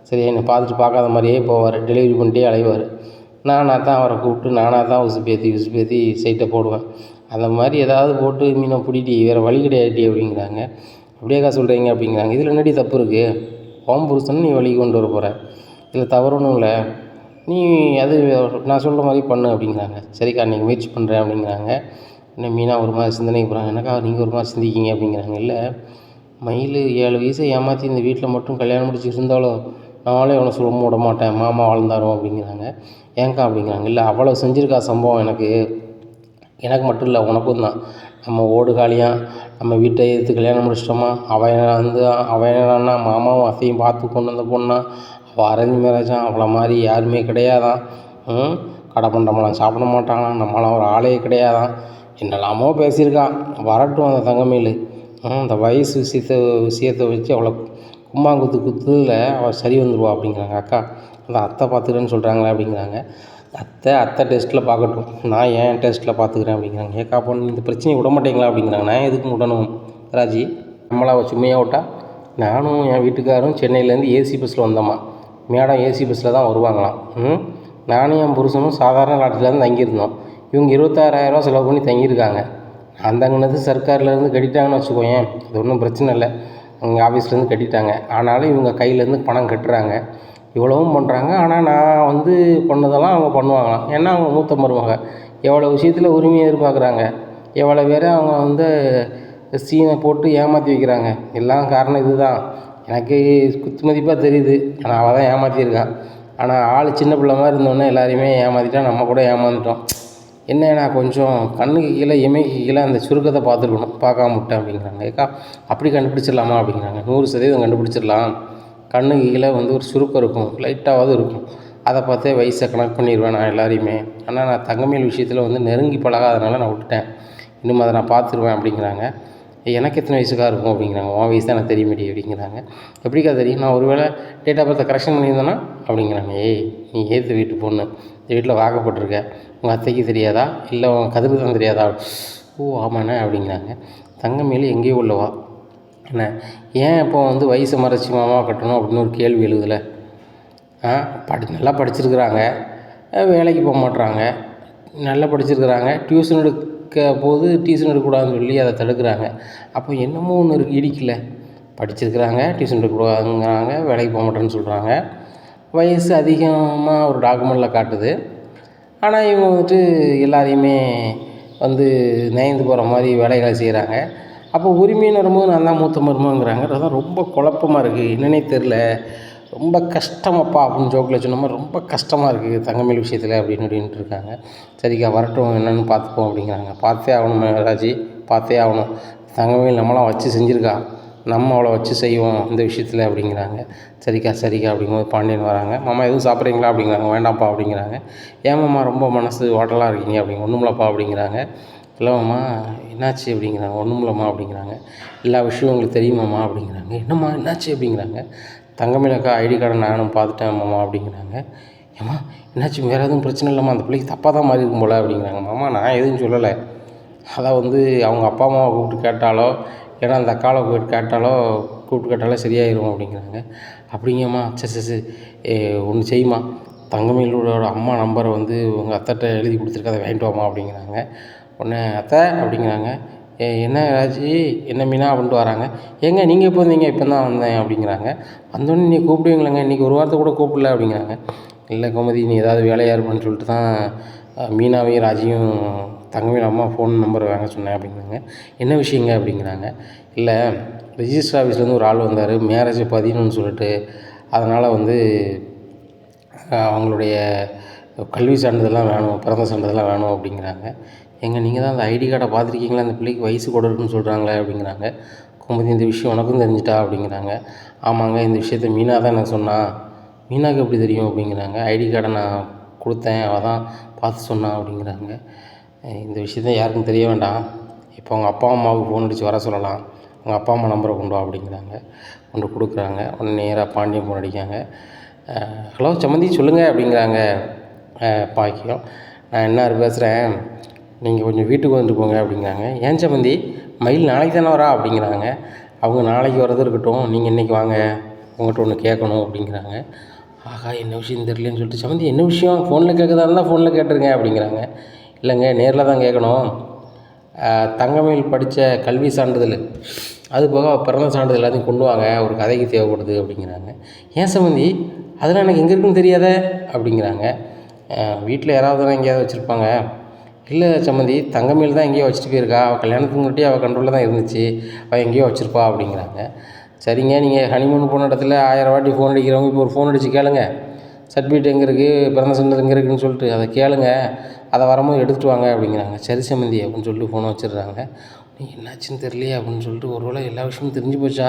சரி, என்னை பார்த்துட்டு பார்க்காத மாதிரியே போவார், டெலிவரி பண்ணிட்டே அலைவார். நானாக தான் அவரை கூப்பிட்டு நானாக தான் உசுப்பேற்றி சைட்டை போடுவேன். அந்த மாதிரி ஏதாவது போட்டு மீனை பிடிட்டி வேறு வழி கிடையாட்டி அப்படிங்கிறாங்க. அப்படியேக்கா சொல்கிறீங்க அப்படிங்கிறாங்க. இதில் என்னடி தப்பு இருக்குது? ஓம் புருஷன் நீ வழி கொண்டு வர போகிற, இதில் தவறணும் இல்லை, நீ அது நான் சொல்கிற மாதிரி பண்ணு அப்படிங்கிறாங்க. சரிக்கா நீங்கள் முயற்சி பண்ணுறேன் அப்படிங்கிறாங்க. இன்னும் மீனா ஒரு மாதிரி சிந்தனைக்கு போகிறாங்க. என்னக்கா நீங்கள் ஒரு மாதிரி சிந்திக்கிங்க அப்படிங்கிறாங்க. இல்லை மயில் 7 வயசை ஏமாற்றி இந்த வீட்டில் மட்டும் கல்யாணம் முடிச்சு இருந்தாலும் நானே அவனை சொல்ல விட மாட்டேன், மாமா வாழ்ந்தாரும் அப்படிங்கிறாங்க. ஏங்க்கா அப்படிங்கிறாங்க. இல்லை அவ்வளோ செஞ்சுருக்கா சம்பவம் எனக்கு மட்டும் இல்லை உனக்கும் தான். நம்ம ஓடு காலியாக நம்ம வீட்டை எடுத்து கல்யாணம் முடிச்சிட்டோமா, அவன் என்னன்னா மாமாவும் அத்தையும் பார்த்து கொண்டு வந்த பொண்ணா, அவள் அரேஞ்ச் மேரேஜான், அவளை மாதிரி யாருமே கிடையாதான். கடை பண்ணுறவங்களாம் சாப்பிட மாட்டாங்களாம், நம்மளாம் ஒரு ஆளே கிடையாதான். என்னெல்லாமோ பேசியிருக்கான். வரட்டும் அந்த தங்கமேலு. அந்த வயசு விஷயத்தை வச்சு அவளை குத்துதில் அவள் சரி வந்துடுவா அப்படிங்கிறாங்க. அக்கா அந்த அத்தை பார்த்துக்கிறேன்னு சொல்கிறாங்களே அப்படிங்கிறாங்க. அத்தை டெஸ்ட்டில் பார்க்கட்டும், நான் ஏன் டெஸ்ட்டில் பார்த்துக்கிறேன் அப்படிங்கிறாங்க. ஏக்கா பொண்ணு இந்த பிரச்சனையை விட மாட்டேங்களா அப்படிங்கிறாங்க. நான் எதுக்கு விடணும் ராஜி, நம்மளை அவள் சும்மையாக விட்டா. நானும் என் வீட்டுக்காரும் சென்னையிலேருந்து ஏசி பஸ்ஸில் வந்தோம்மா. மேடம் ஏசி பஸ்ஸில் தான் வருவாங்களாம். நானும் என் புருஷனும் சாதாரண லாட்ஜிலேருந்து தங்கியிருந்தோம். இவங்க 26,000 செலவு பண்ணி தங்கியிருக்காங்க. அந்த தங்கினது சர்க்கார்லேருந்து கட்டிட்டாங்கன்னு வச்சுக்கோயேன், அது ஒன்றும் பிரச்சனை இல்லை, அவங்க ஆஃபீஸ்லேருந்து கட்டிட்டாங்க. ஆனாலும் இவங்க கையிலேருந்து பணம் கட்டுறாங்க, இவ்வளவும் பண்ணுறாங்க. ஆனால் நான் வந்து பண்ணதெல்லாம் அவங்க பண்ணுவாங்களாம். ஏன்னா அவங்க மூத்த மருமக, எவ்வளோ விஷயத்தில் உரிமையை எதிர்பார்க்குறாங்க, எவ்வளோ பேரை அவங்க வந்து சீனை போட்டு ஏமாற்றி வைக்கிறாங்க. எல்லாம் காரணம் இது தான். எனக்கு குத்து மதிப்பாக தெரியுது, ஆனால் அவள் தான் ஏமாற்றியிருக்கான். ஆனால் ஆள் சின்ன பிள்ளை மாதிரி இருந்தோடனே எல்லாரையுமே ஏமாற்றிட்டா, நம்ம கூட ஏமாந்துட்டோம். என்ன நான் கொஞ்சம் கண்ணுக்கு கீழே இமைக்கு கீழே அந்த சுருக்கத்தை பார்த்துருக்கணும், பார்க்காம விட்டேன் அப்படிங்கிறாங்க. ஏக்கா அப்படி கண்டுபிடிச்சிடலாமா அப்படிங்கிறாங்க. 100% கண்டுபிடிச்சிடலாம். கண்ணுக்கு கீழே வந்து ஒரு சுருக்கம் இருக்கும், லைட்டாவது இருக்கும், அதை பார்த்தே வயசை கனெக்ட் பண்ணிடுவேன் நான் எல்லாரையுமே. ஆனால் நான் தங்கமேல் விஷயத்தில் வந்து நெருங்கி பழகாதனால நான் விட்டுட்டேன், இன்னும் அதை நான் பார்த்துருவேன் அப்படிங்கிறாங்க. எனக்கு எத்தனை வயசுக்காக இருக்கும் அப்படிங்கிறாங்க. உன் வயசு தான் எனக்கு தெரியுமேடி அப்படிங்கிறாங்க. எப்படிக்கா தெரியும்? நான் ஒரு வேளை டேட் ஆஃப் பர்த்தை கரெக்ஷன் பண்ணியிருந்தேன்னா அப்படிங்கிறாங்க. நீ ஏற்று வீட்டு பொண்ணு, இந்த வீட்டில் வாக்கப்பட்டிருக்க, உங்கள் அத்தைக்கு தெரியாதா, இல்லை உங்கள் கதிருக்கு தான் தெரியாதா? ஓ ஆமாண்ணே அப்படிங்கிறாங்க. தங்கமேல் எங்கேயோ உள்ளவா என்ன, ஏன் இப்போ வந்து வயசை மறைச்சி மாமா கட்டணும் அப்படின்னு ஒரு கேள்வி எழுதுல. நல்லா படிச்சிருக்கிறாங்க, வேலைக்கு போக மாட்றாங்க, நல்லா படிச்சிருக்கிறாங்க, டியூஷன் எடுக்கக்கூடாதுன்னு சொல்லி அதை தடுக்கிறாங்க. அப்போ என்னமோ ஒன்று இருக்குது, இடிக்கல. படிச்சிருக்கிறாங்க, டியூஷன் எடுக்கக்கூடாதுங்கிறாங்க, வேலைக்கு போக மாட்டேன்னு சொல்கிறாங்க, வயசு அதிகமாக ஒரு டாக்குமெண்ட்டில் காட்டுது. ஆனால் இவங்க வந்துட்டு எல்லாரையுமே வந்து நயந்து போகிற மாதிரி வேலைகளை செய்கிறாங்க. அப்போ உரிமைன்னு வரும்போது நான் தான் மூத்த மருமகங்கிறாங்க. அதான் ரொம்ப குழப்பமாக இருக்குது, என்னன்னே தெரில, ரொம்ப கஷ்டமாப்பா அப்படின்னு ஜோக்கில் சொன்ன மாதிரி ரொம்ப கஷ்டமாக இருக்குது தங்கமேல் விஷயத்தில் அப்படின்ட்டு இருக்காங்க. சரிக்கா வரட்டும், என்னென்னு பார்த்துப்போம் அப்படிங்கிறாங்க. பார்த்தே ஆகணும் ராஜி, பார்த்தே ஆகணும். தங்கமேல் நம்மளாம் வச்சு செஞ்சுருக்கா, நம்ம அவளை வச்சு செய்வோம் இந்த விஷயத்தில் அப்படிங்கிறாங்க. சரிக்கா அப்படிங்கும்போது பாண்டியன் வராங்க. மாமா எதுவும் சாப்பிட்றீங்களா அப்படிங்கிறாங்க. வேண்டாம்ப்பா அப்படிங்கிறாங்க. ஏன் மாமா ரொம்ப மனசு ஹோட்டலாக இருக்கீங்க அப்படிங்க. ஒன்றுமில்லப்பா அப்படிங்கிறாங்க. இல்லைம்மா என்னாச்சு அப்படிங்கிறாங்க. ஒன்றுமில்லம்மா அப்படிங்கிறாங்க. எல்லா விஷயம் உங்களுக்கு தெரியுமாம்மா அப்படிங்கிறாங்க. என்னம்மா என்னாச்சு அப்படிங்கிறாங்க. தங்கமேல் அக்கா ஐடி கார்டை நானும் பார்த்துட்டேன் மாமா அப்படிங்கிறாங்க. ஏம்மா என்னாச்சு, வேறு எதுவும் பிரச்சனை இல்லைம்மா, அந்த பிள்ளைக்கு தப்பாக தான் மாறி இருக்கும் போல் அப்படிங்கிறாங்க. மாமா நான் எதுவும் சொல்லலை, அதான் வந்து அவங்க அப்பா அம்மாவை கூப்பிட்டு கேட்டாலோ இல்லைன்னா அந்த அக்காவை போய்ட்டு கேட்டாலோ கூப்பிட்டு கேட்டாலோ சரியாயிடும் அப்படிங்கிறாங்க. அப்படிங்கம்மா, சரி சரி சரி, ஒன்று செய்யுமா, தங்கமயிலோட அம்மா நம்பரை வந்து உங்கள் அத்தைட்ட எழுதி கொடுத்துருக்க, அதை வாங்கிட்டு வாமா அப்படிங்கிறாங்க. உடனே அத்தை அப்படிங்கிறாங்க. என்ன ராஜி, என்ன மீனா அப்படின்ட்டு வராங்க. ஏங்க நீங்கள் எப்போ வந்தீங்க? இப்போ தான் வந்தேன் அப்படிங்கிறாங்க. வந்தோடனே நீ கூப்பிடுவீங்களேங்க, இன்றைக்கி ஒரு வாரத்தை கூட கூப்பிடல அப்படிங்கிறாங்க. இல்லை கோமதி, நீ ஏதாவது வேலையாக இருப்பான்னு சொல்லிட்டு தான் மீனாவையும் ராஜியும் தங்கமயில் அம்மா ஃபோன் நம்பர் வாங்க சொன்னேன் அப்படிங்கிறாங்க. என்ன விஷயங்க அப்படிங்கிறாங்க. இல்லை, ரிஜிஸ்டர் ஆஃபீஸ்லேருந்து ஒரு ஆள் வந்தார், மேரேஜ் பதியணும்னு சொல்லிட்டு, அதனால் வந்து அவங்களுடைய கல்வி சான்றிதழ்லாம் வேணும், பிறந்த சான்றிதழ்லாம் வேணும் அப்படிங்கிறாங்க. ஏங்க நீங்கள் தான் அந்த ஐடி கார்டை பார்த்துருக்கீங்களா, அந்த பிள்ளைக்கு வயசு கூட இருக்குன்னு சொல்கிறாங்களே அப்படிங்கிறாங்க. கோமதி, இந்த விஷயம் உனக்கும் தெரிஞ்சிட்டா அப்படிங்கிறாங்க. ஆமாங்க, இந்த விஷயத்த மீனா தான் எனக்கு சொன்னா. மீனாவுக்கு எப்படி தெரியும் அப்படிங்கிறாங்க. ஐடி கார்டை நான் கொடுத்தேன், அவள் தான் பார்த்து சொன்னான் அப்படிங்கிறாங்க. இந்த விஷயத்த யாருக்கும் தெரிய வேண்டாம், இப்போ அவங்க அப்பா அம்மாவுக்கு ஃபோன் அடித்து வர சொல்லலாம், அவங்க அப்பா அம்மா நம்பரை கொண்டு வா அப்படிங்கிறாங்க. கொண்டு கொடுக்குறாங்க. உடனே நேராக பாண்டியன் ஃபோன் அடிக்காங்க. ஹலோ சம்மந்தி சொல்லுங்கள் அப்படிங்கிறாங்க. பாக்கியம், நான் என்ஆர் பேசுகிறேன், நீங்கள் கொஞ்சம் வீட்டுக்கு வந்துட்டு போங்க அப்படிங்கிறாங்க. ஏன் சம்மந்தி, மயில் நாளைக்கு தானே வரா அப்படிங்கிறாங்க. அவங்க நாளைக்கு வரது இருக்கட்டும், நீங்கள் இன்றைக்கி வாங்க, உங்கள்கிட்ட ஒன்று கேட்கணும் அப்படிங்கிறாங்க. ஆகா, என்ன விஷயம் தெரியலன்னு சொல்லிட்டு, சம்மந்தி என்ன விஷயம், ஃபோனில் கேட்குறதா இருந்தால் ஃபோனில் கேட்டுருங்க அப்படிங்கிறாங்க. இல்லைங்க, நேரில் தான் கேட்கணும், தங்கமயில் படித்த கல்வி சான்றிதழ், அது போக பிறந்த சான்றிதழ் எல்லாத்தையும் கொண்டு வாங்க, ஒரு கதைக்கு தேவைப்படுது அப்படிங்கிறாங்க. ஏன் சம்மந்தி, அதெல்லாம் எனக்கு எங்கே இருக்குன்னு தெரியாத அப்படிங்கிறாங்க. வீட்டில் யாராவது எங்கேயாவது வச்சுருப்பாங்க. இல்லை சம்மந்தி, தங்கமயில் தான் எங்கேயோ வச்சுட்டு போயிருக்கா, அவள் கல்யாணத்துக்கு முன்னாடி அவள் கண்ட்ரோலில் தான் இருந்துச்சு, அவள் எங்கேயோ வச்சுருப்பா அப்படிங்கிறாங்க. சரிங்க, நீங்கள் ஹனிமூன் போன இடத்துல 1000 வாட்டி ஃபோன் அடிக்கிறவங்க இப்போ ஒரு ஃபோன் அடித்து கேளுங்க, சர்டிஃபிகேட் எங்கே இருக்குது, பிறந்த சான்றிதழ் எங்கே இருக்குதுன்னு சொல்லிட்டு அதை கேளுங்க, அதை வரும்போது எடுத்துகிட்டு வாங்க அப்படிங்கிறாங்க. சரி சம்மந்தி அப்படின்னு சொல்லிட்டு ஃபோனை வச்சிடுறாங்க. என்னாச்சுன்னு தெரியலையே அப்படின்னு சொல்லிட்டு, ஒரு வேளை எல்லா விஷயமும் தெரிஞ்சு போச்சா,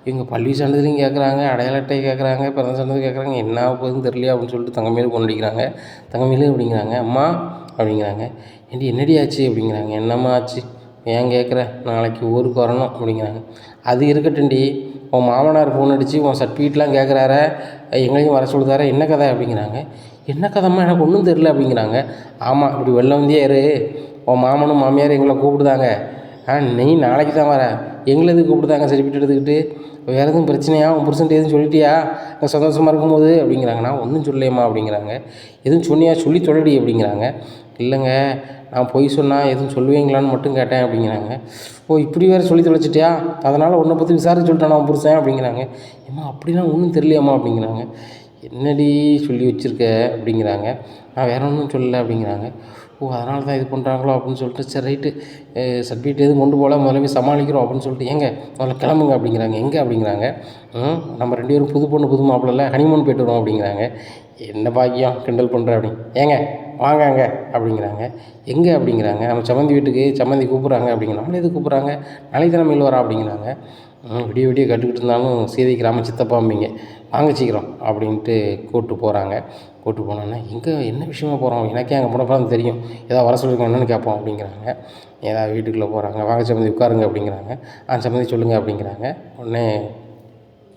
இவங்க பள்ளி சான்றிதழையும் கேட்குறாங்க, அடையாள அட்டை கேட்குறாங்க, பிறந்த சான்றிதழ் கேட்குறாங்க, என்ன போகுதுன்னு தெரியலையே அப்படின்னு சொல்லிட்டு தங்கமயில் ஃபோன் அடிக்கிறாங்க. தங்கமயில் அப்படிங்கிறாங்க. அம்மா அப்படிங்கிறாங்க. ஏண்டி என்னடி ஆச்சு அப்படிங்கிறாங்க. என்னம்மா ஆச்சு, ஏன் கேட்குற, நாளைக்கு ஊருக்கு வரணும் அப்படிங்கிறாங்க. அது இருக்கட்டும்டி, உன் மாமனார் ஃபோன் அடித்து உன் சர்டிஃபிகேட்லாம் கேட்குறாரு, எங்களையும் வர சொல்லுதார, என்ன கதை அப்படிங்கிறாங்க. என்ன கதைம்மா, எனக்கு ஒன்றும் தெரில அப்படிங்கிறாங்க. ஆமாம், இப்படி வெளில வந்தே இரு, உன் மாமனும் மாமியார் எங்களை கூப்பிடுதாங்க, நீ நாளைக்கு தான் வர, எங்களை எதுக்கு கூப்பிடுதாங்க சர்டிஃபிகேட் எடுத்துக்கிட்டு, வேறு எதுவும் பிரச்சனையா, உன் புருஷன்ட்டு எதுவும் சொல்லிட்டியா சந்தோஷமாக இருக்கும்போது அப்படிங்கிறாங்க. நான் ஒன்றும் சொல்லையம்மா அப்படிங்கிறாங்க. எதுவும் சொன்னியா, சொல்லி தொலைடி அப்படிங்கிறாங்க. இல்லைங்க, நான் பொய் சொன்னால் எதுவும் சொல்லுவீங்களான்னு மட்டும் கேட்டேன் அப்படிங்கிறாங்க. ஓ, இப்படி வேறு சொல்லி தொலைச்சிட்டியா, அதனால் உன்னை பற்றி விசாரிச்சு சொல்லிட்டான் நான் புருஷன் அப்படிங்கிறாங்க. ஏம்மா அப்படிலாம் ஒன்றும் தெரியலையாம்மா அப்படிங்கிறாங்க. என்னடி சொல்லி வச்சுருக்க அப்படிங்கிறாங்க. நான் வேறு ஒன்றும் சொல்லலை அப்படிங்கிறாங்க. ஓ, அதனால தான் இது பண்ணுறாங்களோ அப்படின்னு சொல்லிட்டு, சரி ரைட்டு, சர்டிஃபிகேட் எதுவும் கொண்டு போகல, முதல்ல சமாளிக்கிறோம் அப்படின்னு சொல்லிட்டு, ஏங்க முதல்ல கிளம்புங்க அப்படிங்கிறாங்க. எங்கே அப்படிங்கிறாங்க. நம்ம 2 பேரும் புது பொண்ணு புது மாப்பிள்ளை ஹனிமூன் போய்ட்டு வரோம் அப்படிங்கிறாங்க. என்ன பாக்கியம், கிண்டல் பண்ணுற அப்படின்னு. ஏங்க வாங்க அங்கே அப்படிங்கிறாங்க. எங்கே அப்படிங்கிறாங்க. நம்ம சம்மந்தி வீட்டுக்கு, சம்மந்தி கூப்பிட்றாங்க அப்படிங்கிற. நம்மளே எது கூப்பிட்றாங்க, நாளைக்கு தானே மேல் வரா அப்படிங்கிறாங்க. விடிய விடிய கட்டுக்கிட்டு இருந்தாலும் சீதை கிராம சித்தப்பாம்பிங்க, வாங்க சீக்கிரம் அப்படின்ட்டு கூப்பிட்டு போகிறாங்க. கூப்பிட்டு போனோன்னா, எங்கே என்ன விஷயமா போகிறோம், எனக்கே அங்கே போனப்போ தெரியும், ஏதாவது வர சொல்லியிருக்கோம் என்னென்னு கேட்போம் அப்படிங்கிறாங்க. ஏதாவது வீட்டுக்குள்ளே போகிறாங்க. வாங்க சம்மந்தி உட்காருங்க அப்படிங்கிறாங்க. சம்மந்தி சொல்லுங்கள் அப்படிங்கிறாங்க. உடனே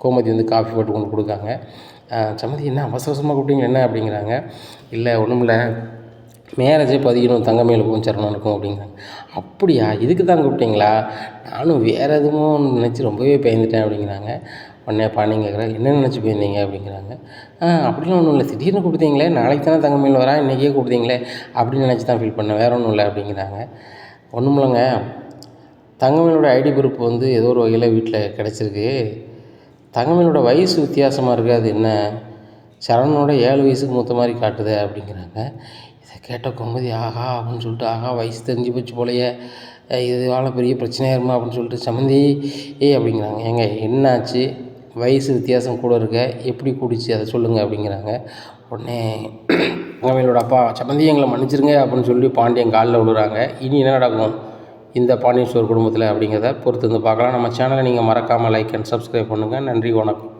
கோமதி வந்து காஃபி போட்டு கொண்டு கொடுக்காங்க. சம்மந்தி என்ன அவசர அவசரமாக கூப்பிட்டீங்க என்ன அப்படிங்கிறாங்க. இல்லை ஒன்றும் இல்லை, மேரேஜே பதிக்கணும் தங்கமயிலுக்கும் சரவணனுக்கும் அப்படிங்கிறாங்க. அப்படியா, இதுக்கு தான் கூப்பிட்டீங்களா, நானும் வேறு எதுவும் நினச்சி ரொம்பவே பயந்துட்டேன் அப்படிங்கிறாங்க. உடனே பாண்டியன் கேட்குறாரு, என்ன நினச்சி போயிருந்தீங்க அப்படிங்கிறாங்க. அப்படிலாம் ஒன்றும் இல்லை, திடீர்னு கூப்பிட்டீங்களே, நாளைக்கு தானே தங்கமயில் வரா, இன்றைக்கே கூப்பிட்டீங்களே அப்படின்னு நினச்சி தான் ஃபீல் பண்ணேன், வேறு ஒன்றும் இல்லை அப்படிங்கிறாங்க. ஒன்றும் இல்லைங்க, தங்கமயிலோட ஐடி ப்ரூஃப் வந்து ஏதோ ஒரு வகையில் வீட்டில் கிடச்சிருக்கு, தங்கமயிலோட வயசு வித்தியாசமாக இருக்குது, அது என்ன சரவணனோட 7 வயசுக்கு மூத்த மாதிரி காட்டுது அப்படிங்கிறாங்க. இதை கேட்ட கோமதி ஆஹா அப்படின்னு சொல்லிட்டு, ஆஹா வயசு தெரிஞ்சு போச்சு போலையே, இதனால பெரிய பிரச்சனையாயிருமா அப்படின்னு சொல்லிட்டு, சம்மந்தி அப்படிங்கிறாங்க. ஏங்க என்னாச்சு, வயசு வித்தியாசம் கூட இருக்க, எப்படி கூடிச்சு அதை சொல்லுங்கள் அப்படிங்கிறாங்க. உடனே தங்கமயிலோட அப்பா, சம்மந்தி எங்களை மன்னிச்சிருங்க அப்படின்னு சொல்லி பாண்டியன் காலில் விழுறாங்க. இனி என்ன நடக்கும் இந்த பாண்டியன் ஸ்டோர் குடும்பத்தில் அப்படிங்கிறத பொறுத்து வந்து பார்க்கலாம். நம்ம சேனலை நீங்கள் மறக்காமல் லைக் அண்ட் சப்ஸ்கிரைப் பண்ணுங்கள். நன்றி, வணக்கம்.